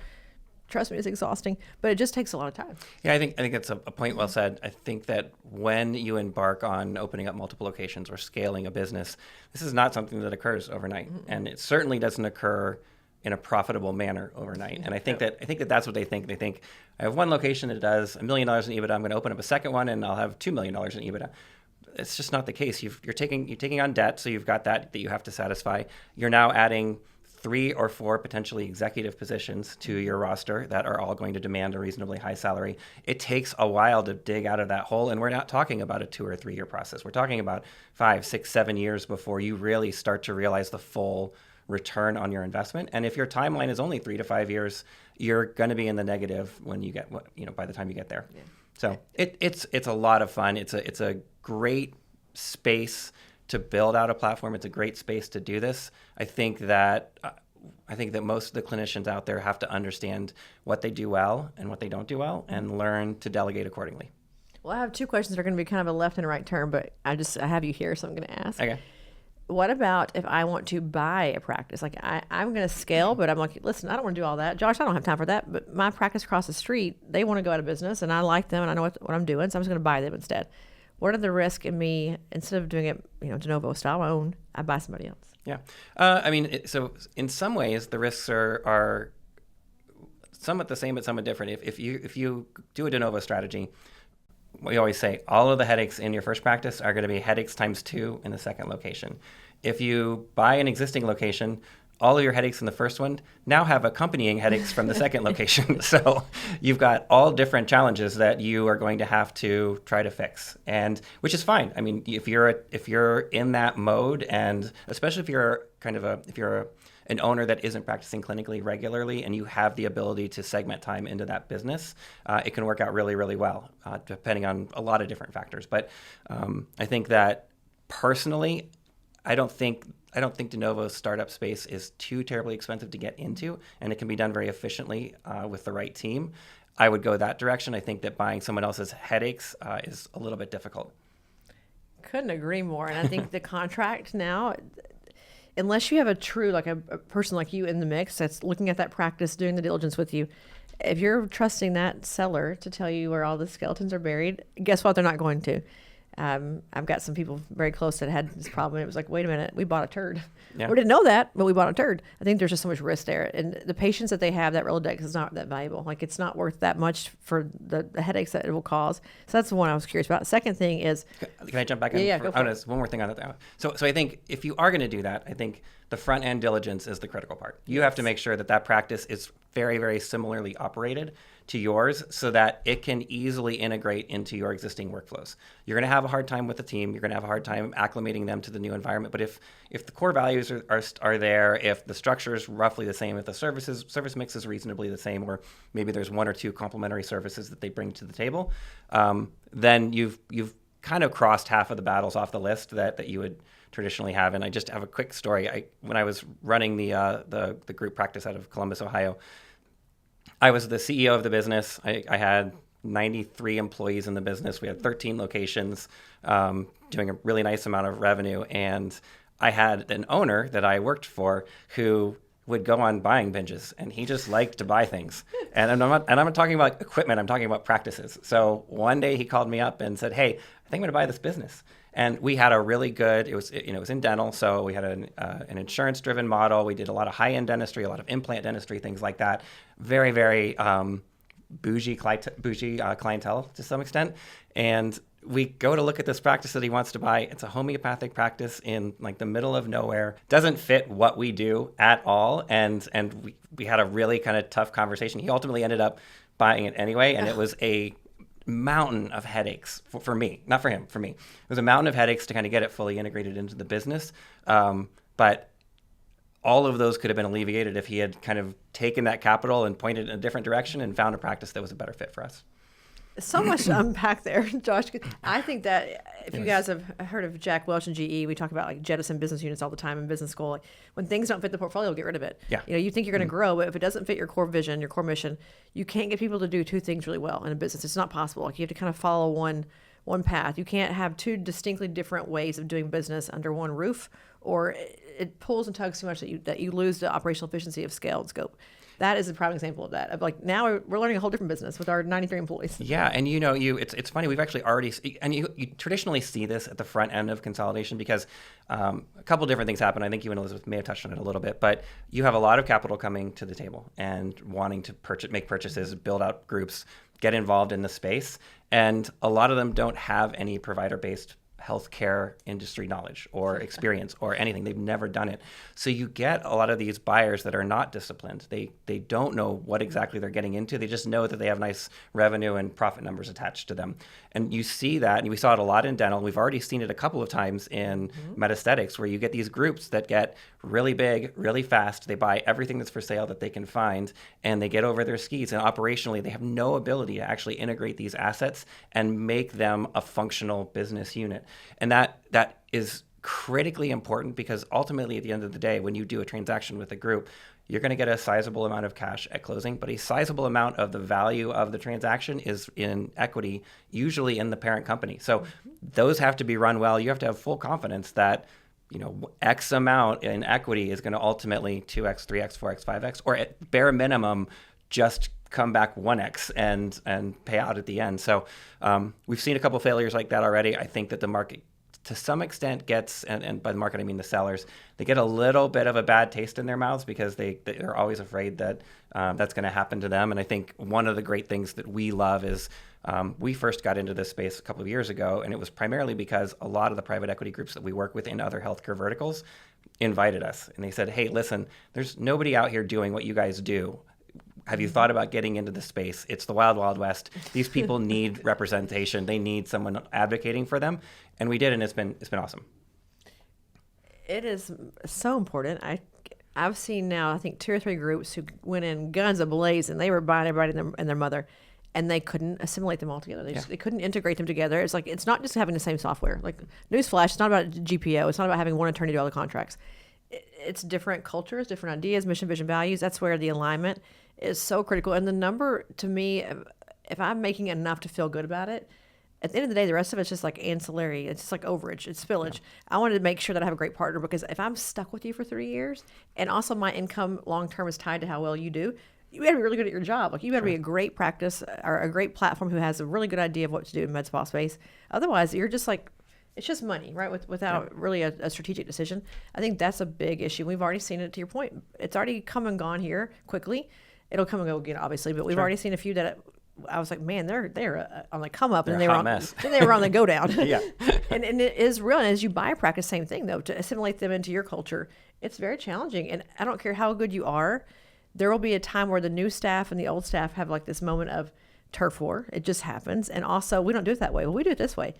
trust me, it's exhausting, but it just takes a lot of time. Yeah, I think that's a point well said. I think that when you embark on opening up multiple locations or scaling a business, this is not something that occurs overnight. Mm-hmm. And it certainly doesn't occur in a profitable manner overnight. And I think that that's what they think. They think, I have one location that does $1 million in EBITDA. I'm going to open up a second one and I'll have $2 million in EBITDA. It's just not the case. You're taking on debt, so you've got that you have to satisfy. You're now adding 3 or 4 potentially executive positions to your roster that are all going to demand a reasonably high salary. It takes a while to dig out of that hole, and we're not talking about a 2 or 3 year process. We're talking about 5, 6, 7 years before you really start to realize the full return on your investment. And if your timeline is only 3 to 5 years, you're going to be in the negative when you get by the time you get there. Yeah. So it's a lot of fun. It's a great space to build out a platform. It's a great space to do this. I think that most of the clinicians out there have to understand what they do well and what they don't do well, and learn to delegate accordingly. Well, I have 2 questions that are going to be kind of a left and a right turn, but I have you here, so I'm going to ask. Okay. What about if I want to buy a practice? Like I'm going to scale, but I'm like, listen, I don't want to do all that. Josh, I don't have time for that. But my practice across the street, they want to go out of business, and I like them, and I know what I'm doing, so I'm just going to buy them instead. What are the risks in me, instead of doing it, de novo style, my own, I buy somebody else? Yeah. So in some ways, the risks are somewhat the same, but somewhat different. If you do a de novo strategy, we always say all of the headaches in your first practice are going to be headaches times 2 in the second location. If you buy an existing location, all of your headaches in the first one now have accompanying headaches from the second location. So you've got all different challenges that you are going to have to try to fix, and which is fine. I mean, if you're in that mode, and especially if you're an owner that isn't practicing clinically regularly and you have the ability to segment time into that business, it can work out really, really well, depending on a lot of different factors. But I think that personally, I don't think de novo startup space is too terribly expensive to get into, and it can be done very efficiently with the right team. I would go that direction. I think that buying someone else's headaches is a little bit difficult. Couldn't agree more. And I think the contract now, unless you have a true, like a person like you in the mix that's looking at that practice, doing the diligence with you, if you're trusting that seller to tell you where all the skeletons are buried, guess what? They're not going to. I've got some people very close that had this problem. It was like, wait a minute, we bought a turd. Yeah. We didn't know that, but we bought a turd. I think there's just so much risk there. And the patience that they have, that Rolodex is not that valuable. Like, it's not worth that much for the headaches that it will cause. So that's the one I was curious about. Second thing is... Can I jump back in? Yeah, go for it. One more thing on that. So I think if you are going to do that, I think the front end diligence is the critical part. You have to make sure that practice is very, very similarly operated to yours, so that it can easily integrate into your existing workflows. You're going to have a hard time with the team. You're going to have a hard time acclimating them to the new environment. But if the core values are there, if the structure is roughly the same, if the service mix is reasonably the same, or maybe there's 1 or 2 complementary services that they bring to the table, then you've kind of crossed half of the battles off the list that you would traditionally have. And I just have a quick story. When I was running the group practice out of Columbus, Ohio, I was the CEO of the business. I had 93 employees in the business. We had 13 locations, doing a really nice amount of revenue. And I had an owner that I worked for who would go on buying binges, and he just liked to buy things. And I'm not talking about equipment. I'm talking about practices. So one day he called me up and said, "Hey, I think I'm going to buy this business." And we had a really good, it was in dental, so we had an insurance-driven model. We did a lot of high-end dentistry, a lot of implant dentistry, things like that. Very, very bougie clientele to some extent. And we go to look at this practice that he wants to buy. It's a homeopathic practice in like the middle of nowhere. Doesn't fit what we do at all. And we had a really kind of tough conversation. He ultimately ended up buying it anyway, and it was a mountain of headaches for me, not for him, for me. It was a mountain of headaches to kind of get it fully integrated into the business. But all of those could have been alleviated if he had kind of taken that capital and pointed in a different direction and found a practice that was a better fit for us. So much to unpack there, Josh. I think that if you guys have heard of Jack Welch and GE, we talk about like jettison business units all the time in business school. Like, when things don't fit the portfolio, get rid of it. Yeah. You think you're going to grow, but if it doesn't fit your core vision, your core mission, you can't get people to do two things really well in a business. It's not possible. Like, you have to kind of follow one path. You can't have two distinctly different ways of doing business under one roof, or it pulls and tugs too much that you lose the operational efficiency of scale and scope. That is a prime example of that. Of like, now we're learning a whole different business with our 93 employees. Yeah, and it's funny. We've actually already you traditionally see this at the front end of consolidation because a couple different things happen. I think you and Elizabeth may have touched on it a little bit, but you have a lot of capital coming to the table and wanting to make purchases, build out groups, get involved in the space, and a lot of them don't have any provider-based healthcare industry knowledge or experience or anything. They've never done it. So you get a lot of these buyers that are not disciplined. They don't know what exactly they're getting into. They just know that they have nice revenue and profit numbers attached to them. And you see that, and we saw it a lot in dental. We've already seen it a couple of times in metaesthetics, where you get these groups that get really big, really fast. They buy everything that's for sale that they can find, and they get over their skis. And operationally, they have no ability to actually integrate these assets and make them a functional business unit. And that is critically important, because ultimately, at the end of the day, when you do a transaction with a group, you're going to get a sizable amount of cash at closing, but a sizable amount of the value of the transaction is in equity, usually in the parent company. So those have to be run well. You have to have full confidence that X amount in equity is going to ultimately 2x, 3x, 4x, 5x, or at bare minimum, just come back 1x and pay out at the end. So we've seen a couple failures like that already. I think that the market, to some extent, gets, and by the market I mean the sellers, they get a little bit of a bad taste in their mouths because they're always afraid that that's going to happen to them. And I think one of the great things that we love is we first got into this space a couple of years ago, and it was primarily because a lot of the private equity groups that we work with in other healthcare verticals invited us. And they said, hey, listen, there's nobody out here doing what you guys do. Have you thought about getting into the space? It's the wild, wild west. These people need representation. They need someone advocating for them. And we did, and it's been awesome. It is so important. I've seen now, I think 2 or 3 groups who went in guns ablaze, and they were buying everybody and their mother, and they couldn't assimilate them all together. They couldn't integrate them together. It's like, it's not just having the same software. Like, newsflash, it's not about GPO. It's not about having one attorney do all the contracts. It's different cultures, different ideas, mission, vision, values. That's where the alignment is so critical. And the number, to me, if I'm making enough to feel good about it, at the end of the day, the rest of it's just like ancillary. It's just like overage. It's spillage. Yeah. I wanted to make sure that I have a great partner, because if I'm stuck with you for 3 years, and also my income long-term is tied to how well you do, you got to be really good at your job. Like, you got to be a great practice or a great platform who has a really good idea of what to do in med spa space. Otherwise, you're just like, it's just money, right? Without really a strategic decision. I think that's a big issue. We've already seen it, to your point. It's already come and gone here quickly. It'll come and go again, obviously, but we've already seen a few that I was like, man, they're on the come up, and they were on the go down. Yeah. and it is real. And as you buy a practice, same thing though, to assimilate them into your culture, it's very challenging. And I don't care how good you are, there will be a time where the new staff and the old staff have like this moment of turf war. It just happens. And also, we don't do it that way. Well, we do it this way.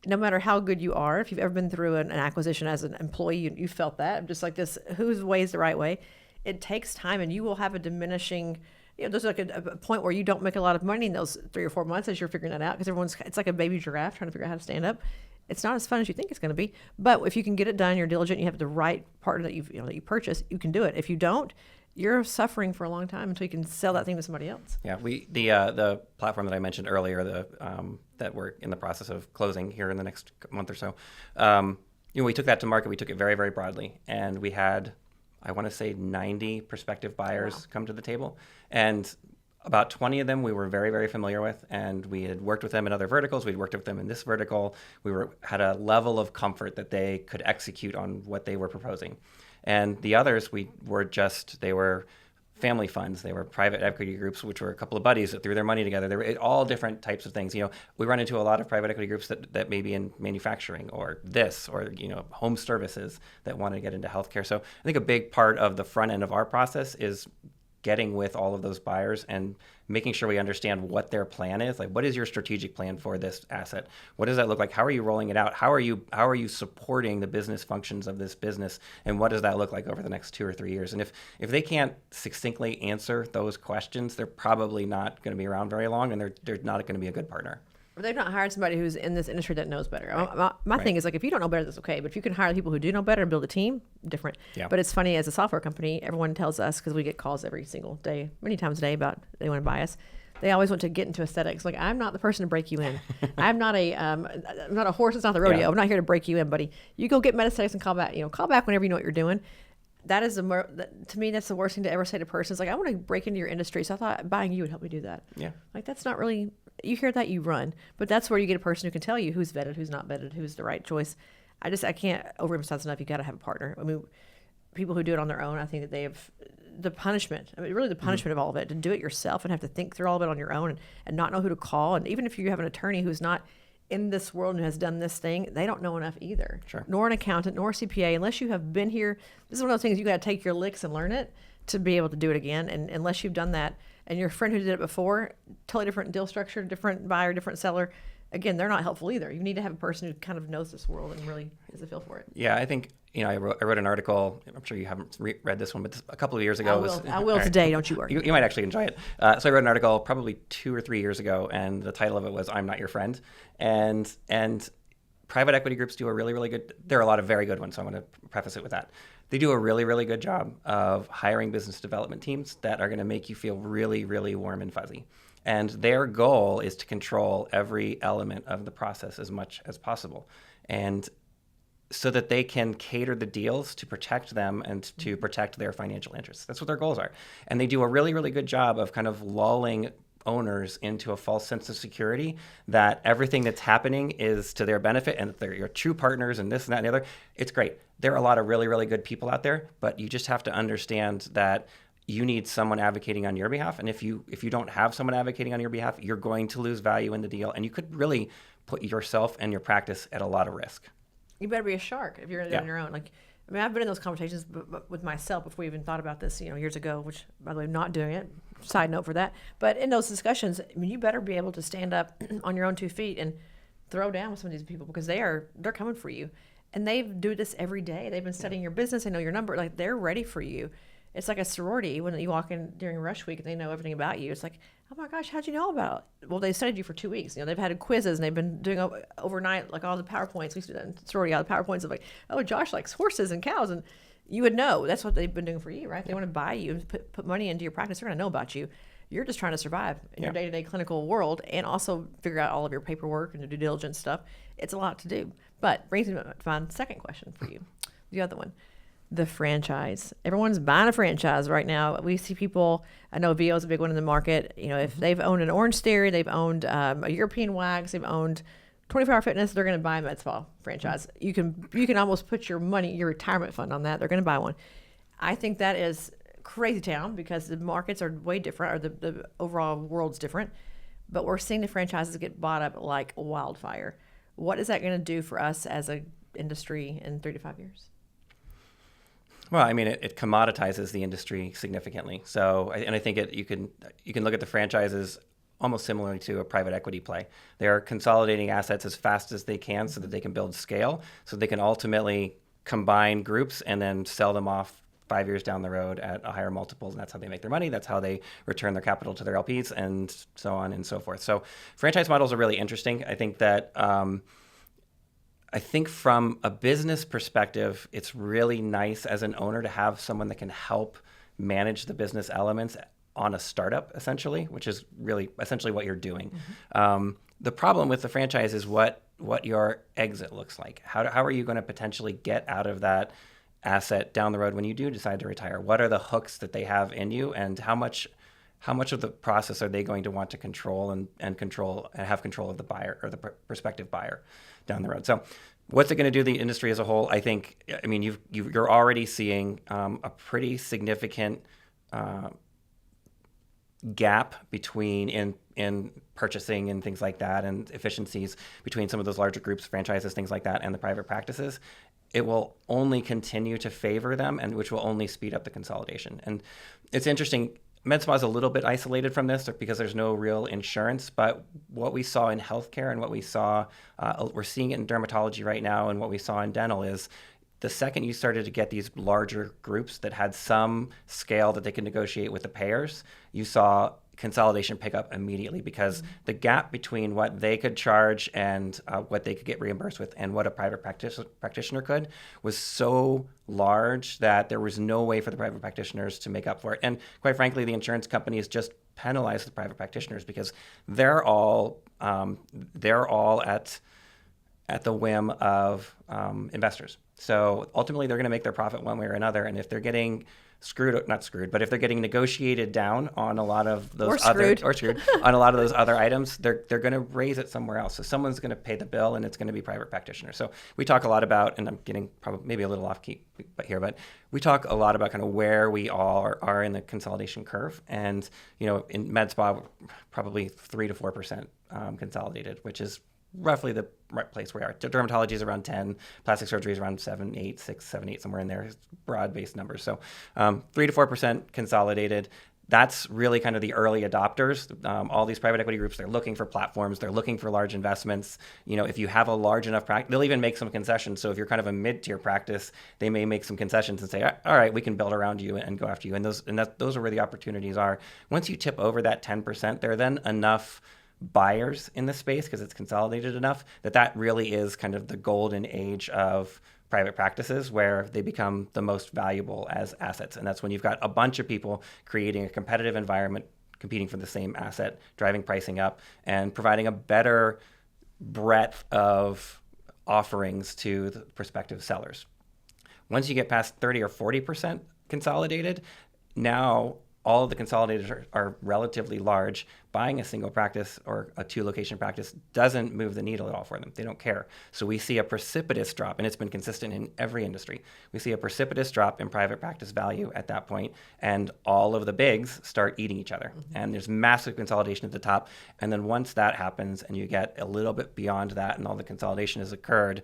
No matter how good you are, if you've ever been through an acquisition as an employee, you felt that. Just like this, whose way is the right way? It takes time, and you will have a diminishing, there's like a point where you don't make a lot of money in those 3 or 4 months as you're figuring that out, because it's like a baby giraffe trying to figure out how to stand up. It's not as fun as you think it's going to be, but if you can get it done, you're diligent, you have the right partner that you purchase, you can do it. If you don't, you're suffering for a long time until you can sell that thing to somebody else. Yeah, the platform that I mentioned earlier, that we're in the process of closing here in the next month or so, we took that to market. We took it very, very broadly, and we had, I want to say, 90 prospective buyers come to the table, and about 20 of them we were very, very familiar with, and we had worked with them in other verticals. We'd worked with them in this vertical. We had a level of comfort that they could execute on what they were proposing. And the others, they were family funds. They were private equity groups, which were a couple of buddies that threw their money together. They were all different types of things. We run into a lot of private equity groups that may be in manufacturing or home services that want to get into healthcare. So I think a big part of the front end of our process is getting with all of those buyers and making sure we understand what their plan is. Like, what is your strategic plan for this asset? What does that look like? How are you rolling it out? How are you supporting the business functions of this business? And what does that look like over the next 2 or 3 years? And if they can't succinctly answer those questions, they're probably not going to be around very long, and they're not going to be a good partner. Or they've not hired somebody who's in this industry that knows better. Right. My thing is, like, if you don't know better, that's okay. But if you can hire people who do know better and build a team, different. Yeah. But it's funny, as a software company, everyone tells us, because we get calls every single day, many times a day, about they want to buy us. They always want to get into aesthetics. Like, I'm not the person to break you in. I'm not a horse. It's not the rodeo. Yeah. I'm not here to break you in, buddy. You go get aesthetics and call back. Call back whenever you know what you're doing. That is to me, that's the worst thing to ever say to a person. It's like, I want to break into your industry, so I thought buying you would help me do that. Yeah. Like, that's not really. You hear that, you run. But that's where you get a person who can tell you who's vetted, who's not vetted, who's the right choice. I can't overemphasize enough. You got to have a partner. I mean, people who do it on their own, I think that they have the punishment. I mean, really the punishment of all of it, to do it yourself and have to think through all of it on your own and not know who to call. And even if you have an attorney who's not in this world and has done this thing, they don't know enough either. Sure. Nor an accountant, nor a CPA, unless you have been here. This is one of those things you got to take your licks and learn it to be able to do it again. And unless you've done that, and your friend who did it before, totally different deal structure, different buyer, different seller, again, they're not helpful either. You need to have a person who kind of knows this world and really has a feel for it. Yeah, I think, I wrote an article. I'm sure you haven't read this one, but a couple of years ago. I will today, don't you worry. You might actually enjoy it. So I wrote an article probably 2 or 3 years ago, and the title of it was "I'm Not Your Friend." And private equity groups do a really, really good. There are a lot of very good ones, so I'm going to preface it with that. They do a really, really good job of hiring business development teams that are going to make you feel really, really warm and fuzzy. And their goal is to control every element of the process as much as possible. And so that they can cater the deals to protect them and to protect their financial interests. That's what their goals are. And they do a really, really good job of kind of lulling owners into a false sense of security that everything that's happening is to their benefit and that they're your true partners and this and that and the other. It's great. There are a lot of really, really good people out there, but you just have to understand that you need someone advocating on your behalf. And if you don't have someone advocating on your behalf, you're going to lose value in the deal. And you could really put yourself and your practice at a lot of risk. You better be a shark if you're on your own. Like, I mean, I've been in those conversations with myself before we even thought about this, years ago, which, by the way, I'm not doing it. Side note for that. But in those discussions, I mean, you better be able to stand up on your own 2 feet and throw down with some of these people, because they're coming for you. And they do this every day. They've been studying your business. They know your number. Like, they're ready for you. It's like a sorority when you walk in during rush week and they know everything about you. It's like, oh my gosh, how'd you know about it? Well, they studied you for 2 weeks. They've had quizzes and they've been doing overnight, like all the PowerPoints. We used to do that in sorority, all the PowerPoints of like, oh, Josh likes horses and cows. And you would know. That's what they've been doing for you, right? They want to buy you and put money into your practice. They're going to know about you. You're just trying to survive in your day-to-day clinical world and also figure out all of your paperwork and the due diligence stuff. It's a lot to do. But brings me to my second question for you. The other one. The franchise. Everyone's buying a franchise right now. We see people, I know VO is a big one in the market. If they've owned an Orange Theory, they've owned a European Wax, they've owned 24-Hour Fitness, they're going to buy a med spa franchise. You can almost put your money, your retirement fund on that. They're going to buy one. I think that is crazy town because the markets are way different, or the overall world's different. But we're seeing the franchises get bought up like wildfire. What is that going to do for us as an industry in 3 to 5 years? Well, I mean, it commoditizes the industry significantly. So, and I think you can look at the franchises almost similarly to a private equity play. They are consolidating assets as fast as they can so that they can build scale, so they can ultimately combine groups and then sell them off 5 years down the road at a higher multiples. And that's how they make their money. That's how they return their capital to their LPs, and so on and so forth. So, franchise models are really interesting. I think that. I think from a business perspective, it's really nice as an owner to have someone that can help manage the business elements on a startup, essentially, which is really essentially what you're doing. Mm-hmm. The problem with the franchise is what your exit looks like. How are you going to potentially get out of that asset down the road when you do decide to retire? What are the hooks that they have in you, and how much of the process are they going to want to control and have control of the buyer or the prospective buyer down the road? So what's it going to do to the industry as a whole? I mean, you're already seeing a pretty significant gap between in purchasing and things like that, and efficiencies between some of those larger groups, franchises, things like that, and the private practices. It will only continue to favor them, and which will only speed up the consolidation. And it's interesting. med spa is a little bit isolated from this because there's no real insurance, but what we saw in healthcare and what we saw, we're seeing it in dermatology right now, and what we saw in dental is the second you started to get these larger groups that had some scale that they could negotiate with the payers, you saw consolidation pick up immediately, because the gap between what they could charge and what they could get reimbursed with and what a private practitioner could was so large that there was no way for the private practitioners to make up for it. And quite frankly, the insurance companies just penalize the private practitioners because they're all at the whim of investors. So ultimately, they're going to make their profit one way or another. And if they're getting not screwed, but if they're getting negotiated down on a lot of those on a lot of those other items, they're going to raise it somewhere else. So someone's going to pay the bill, and it's going to be private practitioners. So we talk a lot about, and I'm getting probably maybe a little off key here, but we talk a lot about kind of where we all are in the consolidation curve. And in med spa, probably 3 to 4% consolidated, which is roughly the right place we are. Dermatology is around 10, plastic surgery is around 7, 8, 6, 7, 8, somewhere in there, broad-based numbers. So 3 to 4% consolidated. That's really kind of the early adopters. All these private equity groups, they're looking for platforms, they're looking for large investments. If you have a large enough practice, they'll even make some concessions. So if you're kind of a mid-tier practice, they may make some concessions and say, all right, we can build around you and go after you. And those are where the opportunities are. Once you tip over that 10%, there are then enough buyers in the space, because it's consolidated enough, that really is kind of the golden age of private practices, where they become the most valuable as assets. And that's when you've got a bunch of people creating a competitive environment, competing for the same asset, driving pricing up, and providing a better breadth of offerings to the prospective sellers. Once you get past 30 or 40% consolidated, now all of the consolidators are relatively large. Buying a single practice or a 2-location practice doesn't move the needle at all for them. They don't care. So we see a precipitous drop, and it's been consistent in every industry. We see a precipitous drop in private practice value at that point, and all of the bigs start eating each other. And there's massive consolidation at the top. And then once that happens and you get a little bit beyond that and all the consolidation has occurred,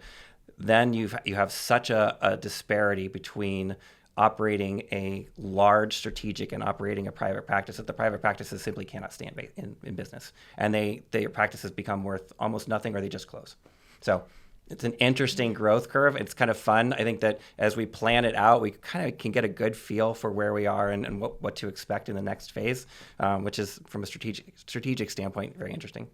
then you have such a disparity between operating a large strategic and operating a private practice that the private practices simply cannot stand in business. And their practices become worth almost nothing, or they just close. So it's an interesting growth curve. It's kind of fun. I think that as we plan it out, we kind of can get a good feel for where we are and what to expect in the next phase, which is, from a strategic standpoint, very interesting.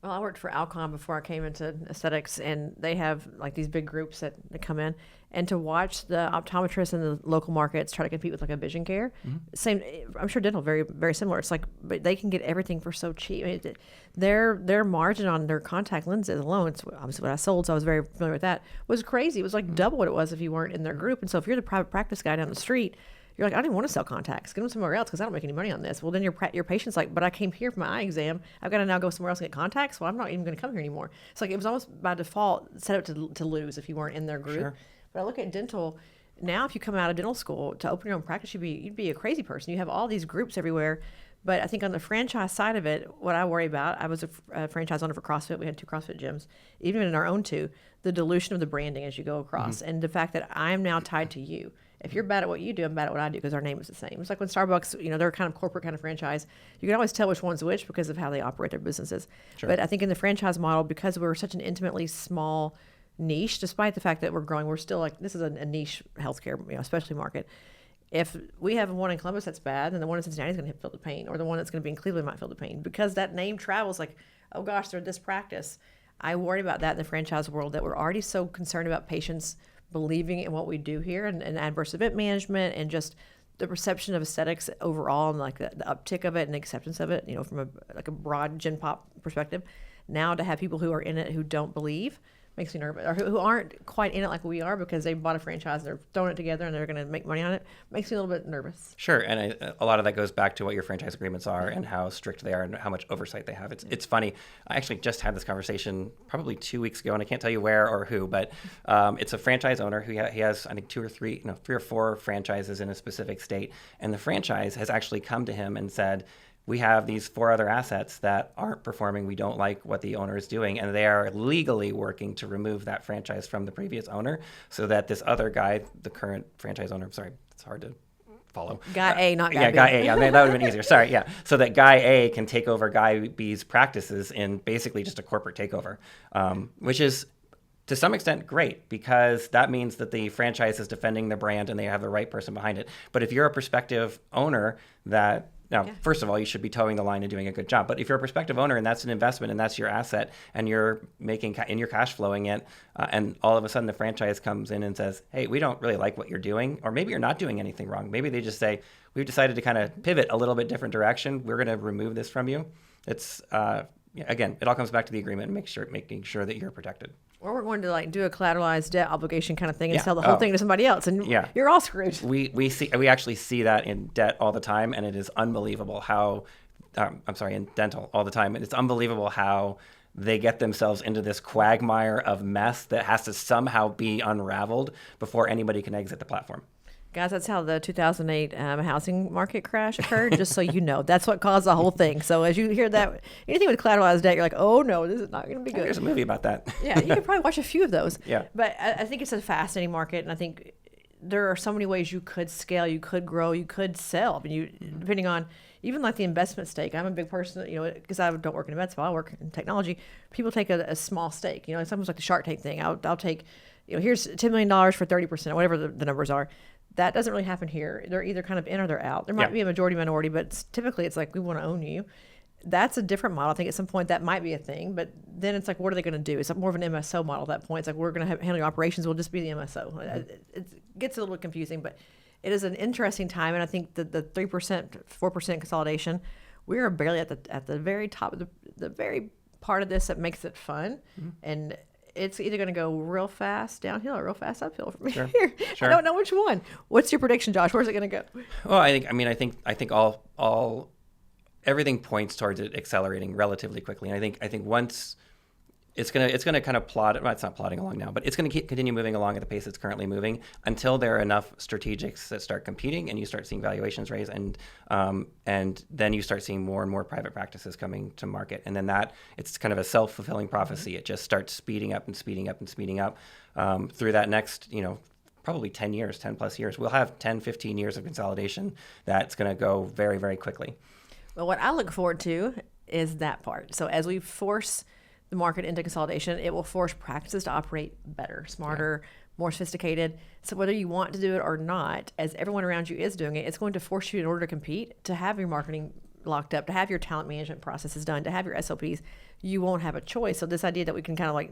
Well, I worked for Alcon before I came into aesthetics, and they have like these big groups that come in, and to watch the optometrists in the local markets try to compete with like a vision care, same. I'm sure dental very, very similar. It's like, but they can get everything for so cheap. I mean, their margin on their contact lenses alone, it's obviously what I sold, so I was very familiar with that, was crazy. It was like double what it was if you weren't in their group. And so if you're the private practice guy down the street, you're like, I didn't want to sell contacts. Get them somewhere else because I don't make any money on this. Well, then your patient's like, but I came here for my eye exam. I've got to now go somewhere else and get contacts. Well, I'm not even going to come here anymore. It's like it was almost by default set up to lose if you weren't in their group. Sure. But I look at dental now. If you come out of dental school to open your own practice, you'd be a crazy person. You have all these groups everywhere. But I think on the franchise side of it, what I worry about, I was a franchise owner for CrossFit. We had 2 CrossFit gyms. Even in our own 2, the dilution of the branding as you go across, and the fact that I'm now tied to you. If you're bad at what you do, I'm bad at what I do, because our name is the same. It's like when Starbucks, they're kind of corporate kind of franchise. You can always tell which one's which because of how they operate their businesses. Sure. But I think in the franchise model, because we're such an intimately small niche, despite the fact that we're growing, we're still like, this is a niche healthcare, specialty market. If we have one in Columbus that's bad, then the one in Cincinnati is going to feel the pain, or the one that's going to be in Cleveland might feel the pain, because that name travels like, oh gosh, they're this practice. I worry about that in the franchise world, that we're already so concerned about patients believing in what we do here, and adverse event management, and just the perception of aesthetics overall, and like the uptick of it and the acceptance of it, from a broad gen pop perspective. Now to have people who are in it who don't believe makes me nervous, or who aren't quite in it like we are because they bought a franchise, they're throwing it together and they're going to make money on it, makes me a little bit nervous. Sure, and a lot of that goes back to what your franchise agreements are and how strict they are and how much oversight they have. It's funny. I actually just had this conversation probably 2 weeks ago, and I can't tell you where or who, but it's a franchise owner who he has, I think, 3 or 4 franchises in a specific state, and the franchise has actually come to him and said, we have these 4 other assets that aren't performing. We don't like what the owner is doing. And they are legally working to remove that franchise from the previous owner so that this other guy, the current franchise owner, I'm sorry, it's hard to follow. Guy A, not guy yeah, B. Guy A. Yeah, that would have been easier. Sorry, yeah. So that Guy A can take over Guy B's practices in basically just a corporate takeover, which is to some extent great because that means that the franchise is defending the brand and they have the right person behind it. But if you're a prospective owner that first of all, you should be towing the line and doing a good job. But if you're a prospective owner and that's an investment and that's your asset and you're making and you're cash flowing it, and all of a sudden the franchise comes in and says, "Hey, we don't really like what you're doing," or maybe you're not doing anything wrong. Maybe they just say, "We've decided to kind of pivot a little bit different direction. We're going to remove this from you." It's again, it all comes back to the agreement and making sure that you're protected. Or we're going to like do a collateralized debt obligation kind of thing and Yeah. sell the whole thing to somebody else, and you're all screwed. We actually see that in debt all the time, and it is unbelievable how in dental all the time, and it's unbelievable how they get themselves into this quagmire of mess that has to somehow be unraveled before anybody can exit the platform. Guys, that's how the 2008 housing market crash occurred, just so you know. That's what caused the whole thing. So as you hear that, anything with collateralized debt, you're like, oh, no, this is not going to be good. There's a movie about that. Yeah, you could probably watch a few of those. Yeah. But I think it's a fascinating market, and I think there are so many ways you could scale, you could grow, you could sell. I mean, depending on even like the investment stake. I'm a big person, because I don't work in med spa, I work in technology. People take a small stake. It's almost like the Shark Tank thing. I'll take, here's $10 million for 30%, or whatever the numbers are. That doesn't really happen here. They're either kind of in or they're out. There might be a majority minority, but typically it's like, we want to own you. That's a different model. I think at some point that might be a thing, but then it's like, what are they going to do? It's more of an MSO model at that point. It's like, we're going to handle your operations. We'll just be the MSO. It gets a little confusing, but it is an interesting time. And I think that the 3%, 4% consolidation, we are barely at the very top of the very part of this that makes it fun. And it's either going to go real fast downhill or real fast uphill from here. Sure. I don't know which one. What's your prediction, Josh? Where's it going to go? Well, I think all everything points towards it accelerating relatively quickly. And I think once it's gonna kind of plod. Well, it's not plodding along now, but it's going to continue moving along at the pace it's currently moving until there are enough strategics that start competing, and you start seeing valuations raise, and then you start seeing more and more private practices coming to market, and then it's kind of a self-fulfilling prophecy. It just starts speeding up and speeding up and speeding up through that next probably 10 plus years. We'll have 10, 15 years of consolidation that's going to go very, very quickly. Well, what I look forward to is that part. So as we force the market into consolidation, it will force practices to operate better, smarter, more sophisticated. So whether you want to do it or not, as everyone around you is doing it, it's going to force you, in order to compete, to have your marketing locked up, to have your talent management processes done, to have your SOPs. You won't have a choice. So this idea that we can kind of like,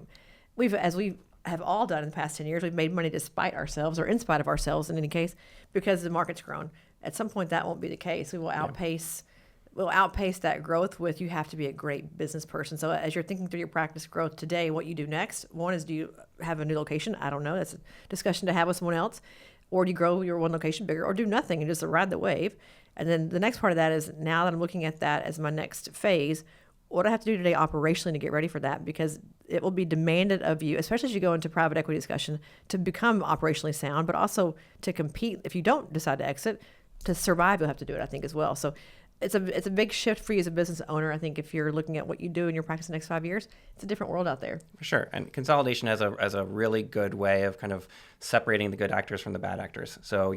we have all done in the past 10 years, we've made money despite ourselves, or in spite of ourselves in any case, because the market's grown. At some point that won't be the case. We will outpace that growth with, you have to be a great business person. So as you're thinking through your practice growth today, what you do next, one is, do you have a new location? I don't know. That's a discussion to have with someone else. Or do you grow your one location bigger, or do nothing and just ride the wave? And then the next part of that is, now that I'm looking at that as my next phase, what do I have to do today operationally to get ready for that? Because it will be demanded of you, especially as you go into private equity discussion, to become operationally sound, but also to compete. If you don't decide to exit, to survive, you'll have to do it, I think, as well. So it's a big shift for you as a business owner. I think if you're looking at what you do in your practice the next 5 years, it's a different world out there. For sure. And consolidation has a really good way of kind of separating the good actors from the bad actors. So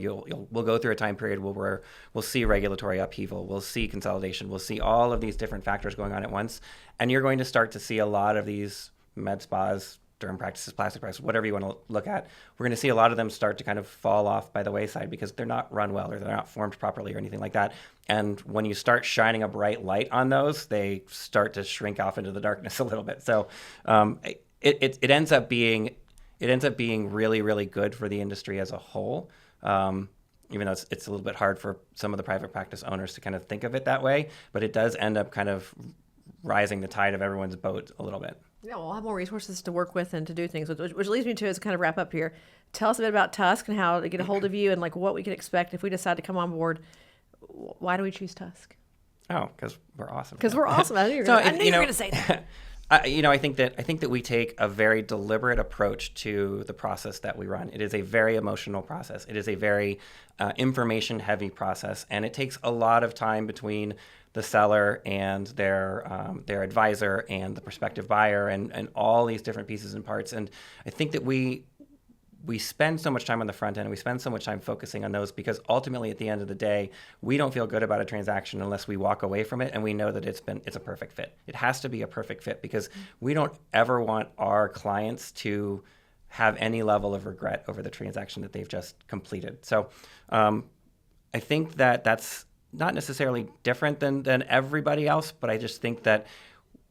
we'll go through a time period where we'll see regulatory upheaval, we'll see consolidation, we'll see all of these different factors going on at once. And you're going to start to see a lot of these med spas, derm practices, plastic practices, whatever you want to look at, we're going to see a lot of them start to kind of fall off by the wayside because they're not run well, or they're not formed properly, or anything like that. And when you start shining a bright light on those, they start to shrink off into the darkness a little bit. So it ends up being really, really good for the industry as a whole. Even though it's a little bit hard for some of the private practice owners to kind of think of it that way, but it does end up kind of rising the tide of everyone's boat a little bit. Yeah, we'll have more resources to work with and to do things, which leads me to, as kind of wrap up here, tell us a bit about Tusk and how to get a hold of you, and like what we can expect if we decide to come on board. Why do we choose Tusk? Oh, because we're awesome. Because we're awesome. I knew you were going to say that. I think that we take a very deliberate approach to the process that we run. It is a very emotional process. It is a very information-heavy process, and it takes a lot of time between the seller and their advisor and the prospective buyer, and all these different pieces and parts. And I think that we we spend so much time on the front end, and we spend so much time focusing on those because ultimately at the end of the day, we don't feel good about a transaction unless we walk away from it and we know that it's a perfect fit. It has to be a perfect fit because we don't ever want our clients to have any level of regret over the transaction that they've just completed. So I think that that's not necessarily different than everybody else, but I just think that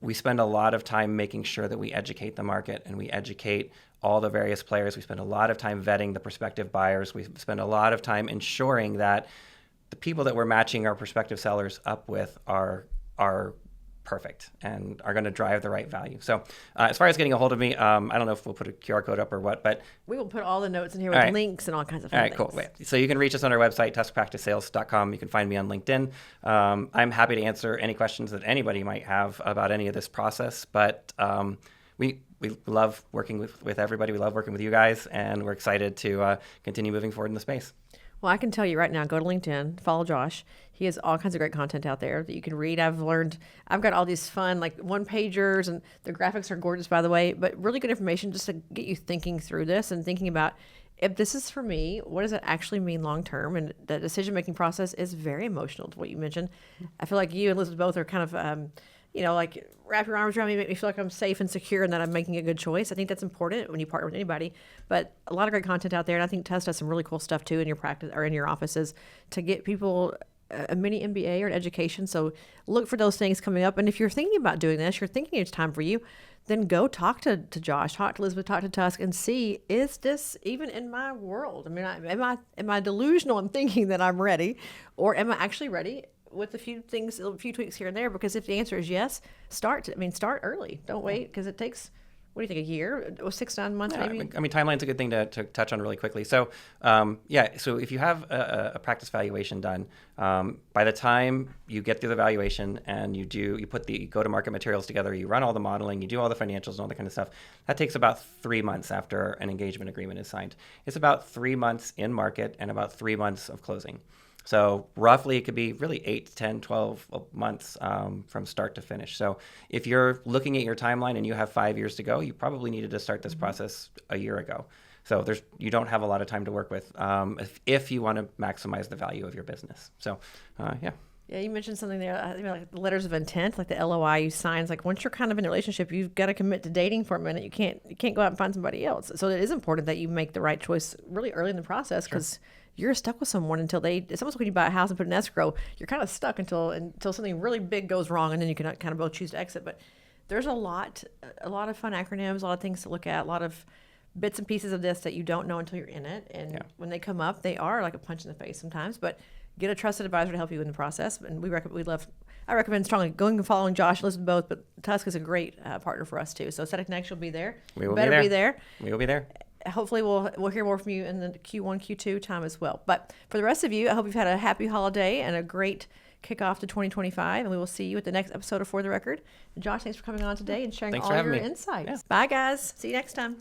we spend a lot of time making sure that we educate the market and we educate all the various players. We spend a lot of time vetting the prospective buyers. We spend a lot of time ensuring that the people that we're matching our prospective sellers up with are perfect and are going to drive the right value. So as far as getting a hold of me, I don't know if we'll put a QR code up or what, but we will put all the notes in here with links and all kinds of fun things. Cool. So you can reach us on our website, tuskpracticesales.com. You can find me on LinkedIn. I'm happy to answer any questions that anybody might have about any of this process, but we love working with everybody. We love working with you guys, and we're excited to continue moving forward in the space. Well, I can tell you right now, go to LinkedIn, follow Josh. He has all kinds of great content out there that you can read. I've got all these fun, like one-pagers, and the graphics are gorgeous, by the way, but really good information just to get you thinking through this and thinking about, if this is for me, what does it actually mean long-term? And the decision-making process is very emotional to what you mentioned. I feel like you and Elizabeth both are kind of, like wrap your arms around me, make me feel like I'm safe and secure and that I'm making a good choice. I think that's important when you partner with anybody. But a lot of great content out there, and I think Tusk does some really cool stuff too in your practice or in your offices to get people a mini MBA or an education. So look for those things coming up. And if you're thinking about doing this, you're thinking it's time for you, then go talk to Josh, talk to Elizabeth, talk to Tusk, and see, is this even in my world? I mean, am I delusional in thinking that I'm ready, or am I actually ready? With a few tweaks here and there, because if the answer is yes, start early. Don't wait, because it takes, what do you think, a year or 6 to 9 months maybe? I mean, timeline's a good thing to touch on really quickly. So, so if you have a practice valuation done, by the time you get through the valuation and you put the go-to-market materials together, you run all the modeling, you do all the financials and all that kind of stuff, that takes about 3 months after an engagement agreement is signed. It's about 3 months in market and about 3 months of closing. So roughly, it could be really 8, 10, 12 months from start to finish. So if you're looking at your timeline and you have 5 years to go, you probably needed to start this process a year ago. So you don't have a lot of time to work with if you want to maximize the value of your business. So, yeah. Yeah, you mentioned something there, like the letters of intent, like the LOI you sign. It's like once you're kind of in a relationship, you've got to commit to dating for a minute. You can't go out and find somebody else. So it is important that you make the right choice really early in the process, because you're stuck with someone until it's almost like when you buy a house and put an escrow, you're kind of stuck until something really big goes wrong, and then you can kind of both choose to exit. But there's a lot of fun acronyms, a lot of things to look at, a lot of bits and pieces of this that you don't know until you're in it. And when they come up, they are like a punch in the face sometimes, but get a trusted advisor to help you in the process. And I recommend strongly going and following Josh, listen to both, but Tusk is a great partner for us too. So Aesthetic Next, you'll be there. We will be there. We will be there. Hopefully we'll hear more from you in the Q1, Q2 time as well. But for the rest of you, I hope you've had a happy holiday and a great kickoff to 2025. And we will see you at the next episode of For the Record. And Josh, thanks for coming on today and sharing all your insights. Yeah. Bye, guys. See you next time.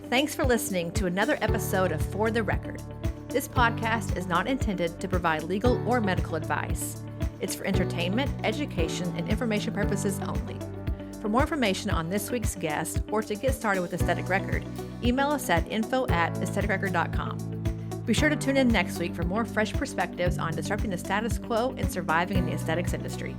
Thanks for listening to another episode of For the Record. This podcast is not intended to provide legal or medical advice. It's for entertainment, education, and information purposes only. For more information on this week's guest or to get started with Aesthetic Record, email us at info@aestheticrecord.com. Be sure to tune in next week for more fresh perspectives on disrupting the status quo and surviving in the aesthetics industry.